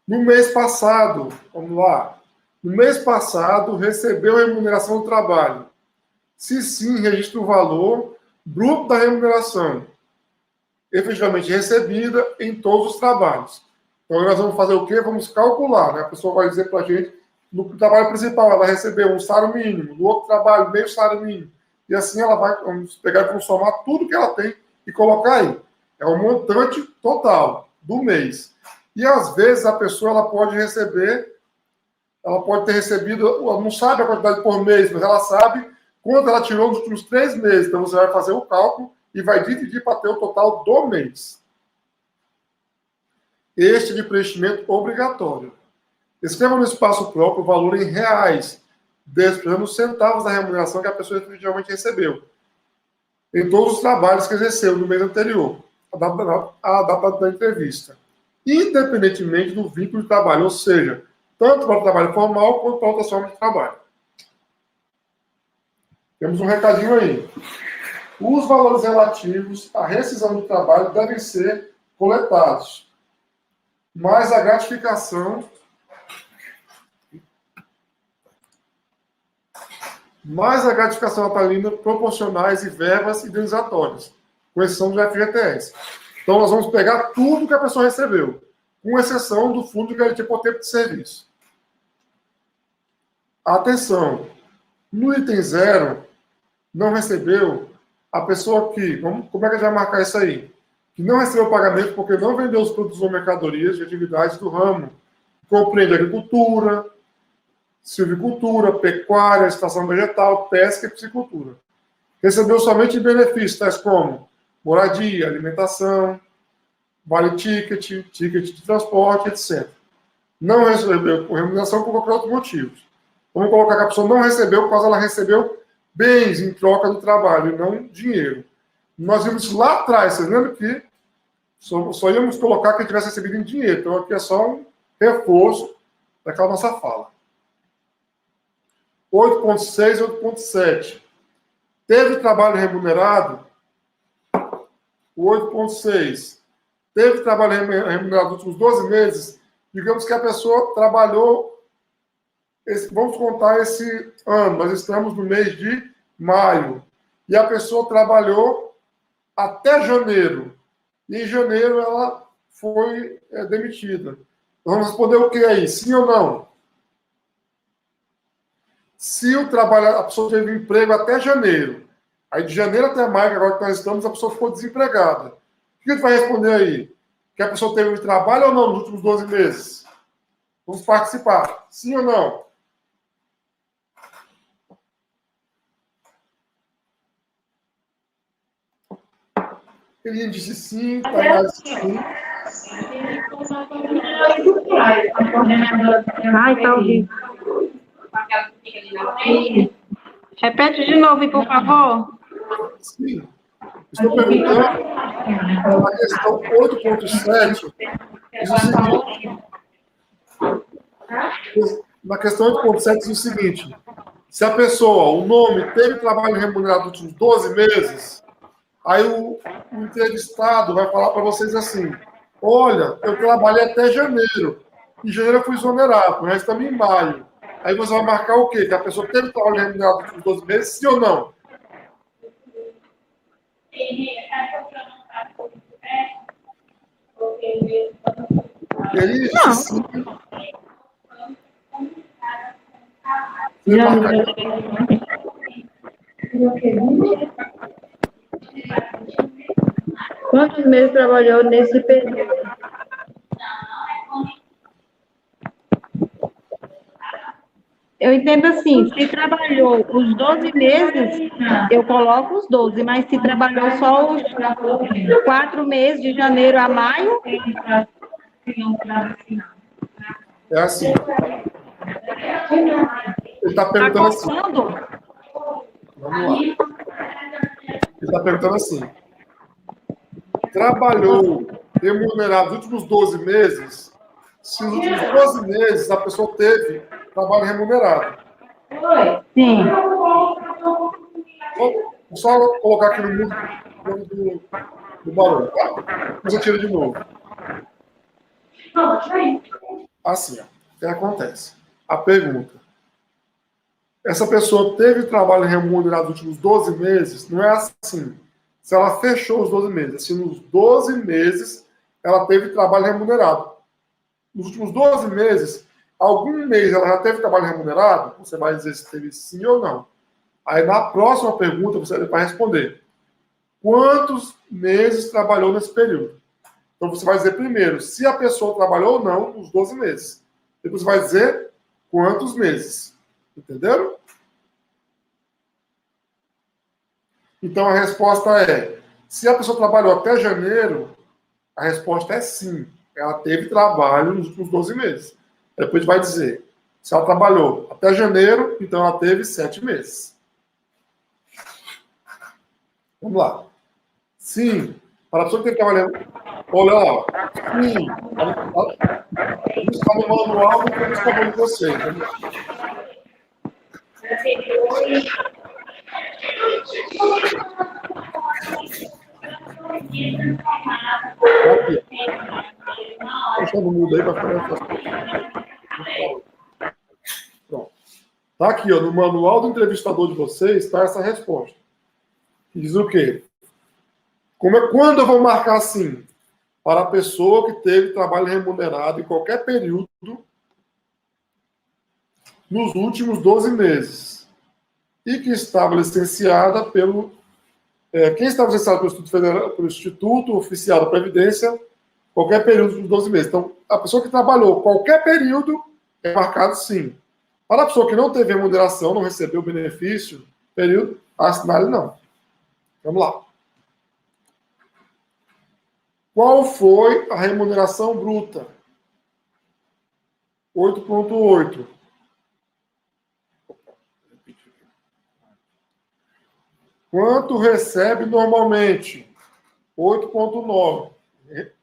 No mês passado, vamos lá. No mês passado, recebeu a remuneração do trabalho. Se sim, registra o valor bruto da remuneração efetivamente recebida em todos os trabalhos. Então, nós vamos fazer o quê? Vamos calcular, né? A pessoa vai dizer para a gente, no trabalho principal, ela recebeu um salário mínimo, no outro trabalho, meio salário mínimo. E assim ela vai, vamos pegar e vamos somar tudo que ela tem e colocar aí. É o montante total do mês. E, às vezes, a pessoa ela pode ter recebido, ela não sabe a quantidade por mês, mas ela sabe quanto ela tirou nos últimos 3 meses. Então, você vai fazer o cálculo e vai dividir para ter o total do mês. Este de preenchimento obrigatório. Escreva no espaço próprio o valor em reais, desprezando os centavos da remuneração que a pessoa efetivamente recebeu, em todos os trabalhos que exerceu no mês anterior, à data da entrevista, independentemente do vínculo de trabalho, ou seja, tanto para o trabalho formal quanto para outras formas de trabalho. Temos um recadinho aí. Os valores relativos à rescisão do trabalho devem ser coletados, mas a gratificação natalina proporcionais e verbas indenizatórias, com exceção do FGTS. Então, nós vamos pegar tudo que a pessoa recebeu, com exceção do fundo de garantia por tempo de serviço. Atenção! No item 0, não recebeu a pessoa que, como é que a gente vai marcar isso aí? Que não recebeu pagamento porque não vendeu os produtos ou mercadorias de atividades do ramo. Compreende agricultura, silvicultura, pecuária, extração vegetal, pesca e piscicultura. Recebeu somente benefícios, tais como moradia, alimentação, vale ticket, ticket de transporte, etc. Não recebeu por remuneração por qualquer outro motivo. Vamos colocar que a pessoa não recebeu por causa ela recebeu bens em troca do trabalho, e não dinheiro. Nós vimos isso lá atrás, vocês lembram que Só íamos colocar quem tivesse recebido em dinheiro. Então, aqui é só um reforço daquela nossa fala. 8.6 e 8.7. Teve trabalho remunerado? O 8.6. Teve trabalho remunerado nos últimos 12 meses? Digamos que a pessoa trabalhou, vamos contar esse ano, nós estamos no mês de maio, e a pessoa trabalhou até janeiro. E em janeiro ela foi demitida. Vamos responder o que aí? Sim ou não? Se a pessoa teve emprego até janeiro, aí de janeiro até maio, agora que nós estamos, a pessoa ficou desempregada. O que a gente vai responder aí? Que a pessoa teve trabalho ou não nos últimos 12 meses? Vamos participar. Sim ou não? Ele disse sim, Tainá disse sim. Ai, tá horrível. Repete de novo, por favor. Sim. Estou perguntando a questão 8.7 diz o seguinte. Na questão 8.7 diz o seguinte. Se a pessoa, o nome, teve trabalho remunerado nos últimos 12 meses, aí o entrevistado vai falar para vocês assim, olha, eu trabalhei até janeiro. Em janeiro eu fui exonerado, nós estamos em maio. Aí você vai marcar o quê? Que a pessoa teve trabalho remunerado nos últimos 12 meses, sim ou não? Ele disse sim. Você marca... Quantos meses trabalhou nesse período? Eu entendo assim, se trabalhou os 12 meses, eu coloco os 12, mas se trabalhou só os 4 meses, de janeiro a maio... É assim. Ele está perguntando assim. Vamos lá. Ele está perguntando assim. Trabalhou remunerado nos últimos 12 meses? Se nos últimos 12 meses a pessoa teve trabalho remunerado. Sim. Vou só colocar aqui no mundo do barulho, tá? Mas eu tiro de novo. Assim, ó, o que acontece? A pergunta. Essa pessoa teve trabalho remunerado nos últimos 12 meses? Não é assim. Se ela fechou os 12 meses, se nos 12 meses ela teve trabalho remunerado. Nos últimos 12 meses, algum mês ela já teve trabalho remunerado? Você vai dizer se teve sim ou não. Aí na próxima pergunta você vai responder. Quantos meses trabalhou nesse período? Então você vai dizer primeiro se a pessoa trabalhou ou não nos 12 meses. Depois você vai dizer quantos meses. Entenderam? Então a resposta é: se a pessoa trabalhou até janeiro, a resposta é sim. Ela teve trabalho nos últimos 12 meses. Depois vai dizer: se ela trabalhou até janeiro, então ela teve 7 meses. Vamos lá. Sim. Para a pessoa que tem trabalhando. Olha lá. Sim. Está no manual do que eu estou falando com vocês. Vamos lá. Aqui. Deixa no mudo aí para ficar fácil. Pronto. Tá aqui, ó, no manual do entrevistador de vocês, está essa resposta. Diz o quê? Quando eu vou marcar assim? Para a pessoa que teve trabalho remunerado em qualquer período nos últimos 12 meses e que estava licenciada pelo... quem estava licenciado pelo Instituto Federal, pelo Instituto Oficial da Previdência, qualquer período dos 12 meses. Então, a pessoa que trabalhou qualquer período é marcado sim. Para a pessoa que não teve remuneração, não recebeu benefício, período, assinale não. Vamos lá. Qual foi a remuneração bruta? 8.8. Quanto recebe normalmente? 8.9.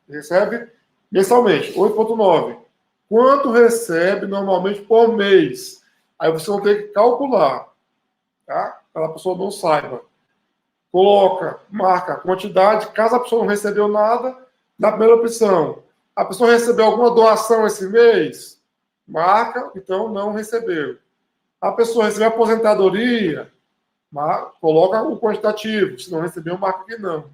recebe mensalmente, 8,9. Quanto recebe normalmente por mês? Aí você vai ter que calcular, tá? Para a pessoa não saiba. Coloca, marca a quantidade. Caso a pessoa não recebeu nada, na primeira opção, a pessoa recebeu alguma doação esse mês? Marca, então não recebeu. A pessoa recebeu aposentadoria? Coloca o quantitativo. Se não recebeu, marca que não.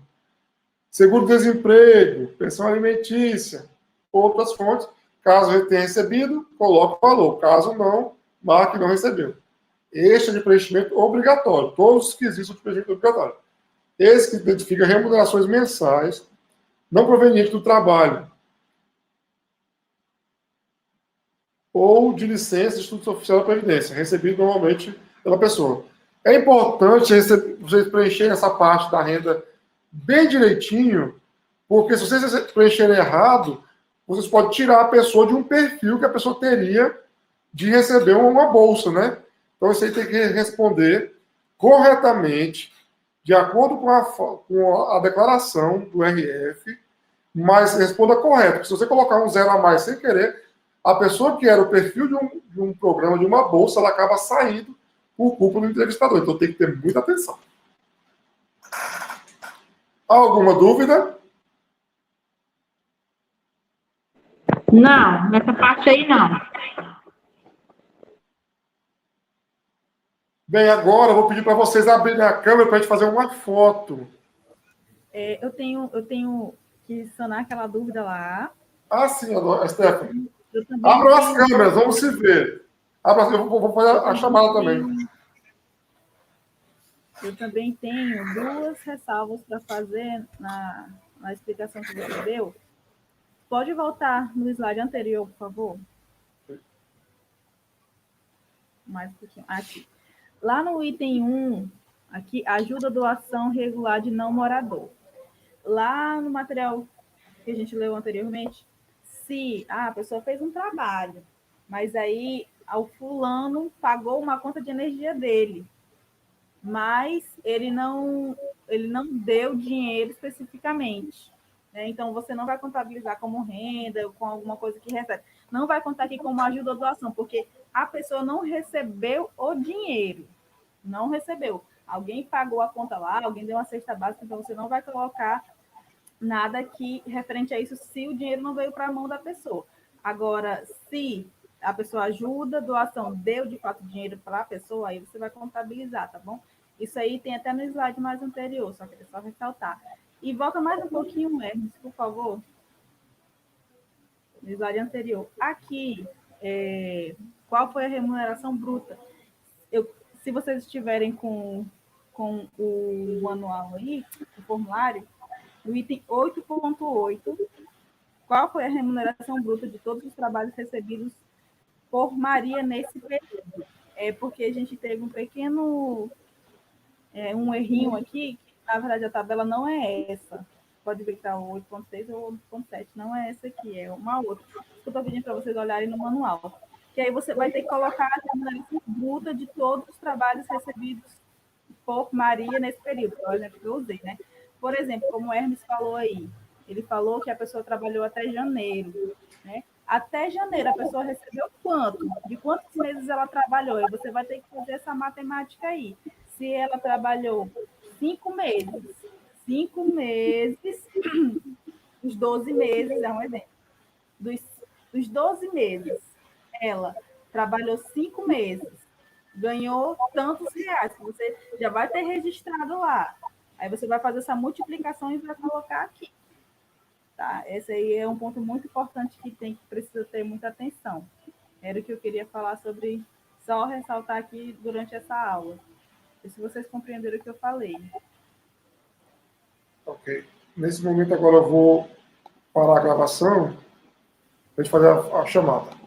Seguro-desemprego, pensão alimentícia, outras fontes. Caso ele tenha recebido, coloca o valor. Caso não, marque não recebeu. Este é de preenchimento obrigatório. Todos os quesitos são de preenchimento obrigatório. Esse que identifica remunerações mensais não provenientes do trabalho ou de licença de Instituto Oficial da Previdência, recebido normalmente pela pessoa. É importante vocês preencherem essa parte da renda bem direitinho, porque se vocês preencherem errado, vocês podem tirar a pessoa de um perfil que a pessoa teria de receber uma bolsa, né? Então, isso aí tem que responder corretamente, de acordo com a declaração do RF, mas responda correto. Porque se você colocar um zero a mais sem querer, a pessoa que era o perfil de um programa, de uma bolsa, ela acaba saindo por culpa do entrevistador. Então, tem que ter muita atenção. Alguma dúvida? Não, nessa parte aí não. Bem, agora eu vou pedir para vocês abrirem a câmera para a gente fazer uma foto. Eu tenho que sanar aquela dúvida lá. Ah, sim, Stephanie. Eu também Abram as tenho- câmeras, vamos se ver. Eu vou fazer a chamada também. Eu também tenho duas ressalvas para fazer na explicação que você deu. Pode voltar no slide anterior, por favor? Mais um pouquinho. Aqui. Lá no item 1, aqui, ajuda doação regular de não morador. Lá no material que a gente leu anteriormente, se a pessoa fez um trabalho, mas aí o fulano pagou uma conta de energia dele, mas ele não deu dinheiro especificamente, né? Então, você não vai contabilizar como renda ou com alguma coisa que recebe. Não vai contar aqui como ajuda ou doação, porque a pessoa não recebeu o dinheiro. Não recebeu. Alguém pagou a conta lá, alguém deu uma cesta básica, então você não vai colocar nada que referente a isso se o dinheiro não veio para a mão da pessoa. Agora, se a pessoa ajuda, doação deu de fato dinheiro para a pessoa, aí você vai contabilizar, tá bom? Isso aí tem até no slide mais anterior, só que é só ressaltar. E volta mais um pouquinho, Hermes, por favor. No slide anterior. Aqui, qual foi a remuneração bruta? Se vocês estiverem com o manual aí, o formulário, no item 8.8, qual foi a remuneração bruta de todos os trabalhos recebidos por Maria nesse período? É porque a gente teve um pequeno um errinho aqui, que na verdade a tabela não é essa. Pode ver que está o 8.6 ou 8.7, não é essa aqui, é uma outra. Eu estou pedindo para vocês olharem no manual. Que aí você vai ter que colocar a remuneração bruta de todos os trabalhos recebidos por Maria nesse período, por exemplo, que eu usei, né? Por exemplo, como o Hermes falou aí, ele falou que a pessoa trabalhou até janeiro, né? Até janeiro a pessoa recebeu quanto? De quantos meses ela trabalhou? E você vai ter que fazer essa matemática aí. Se ela trabalhou 5 meses, os 12 meses, é um exemplo. Dos 12 meses, ela trabalhou 5 meses, ganhou tantos reais, que você já vai ter registrado lá. Aí você vai fazer essa multiplicação e vai colocar aqui. Tá? Esse aí é um ponto muito importante que precisa ter muita atenção. Era o que eu queria falar sobre, só ressaltar aqui durante essa aula. E se vocês compreenderam o que eu falei. Ok. Nesse momento agora eu vou parar a gravação para a gente fazer a chamada.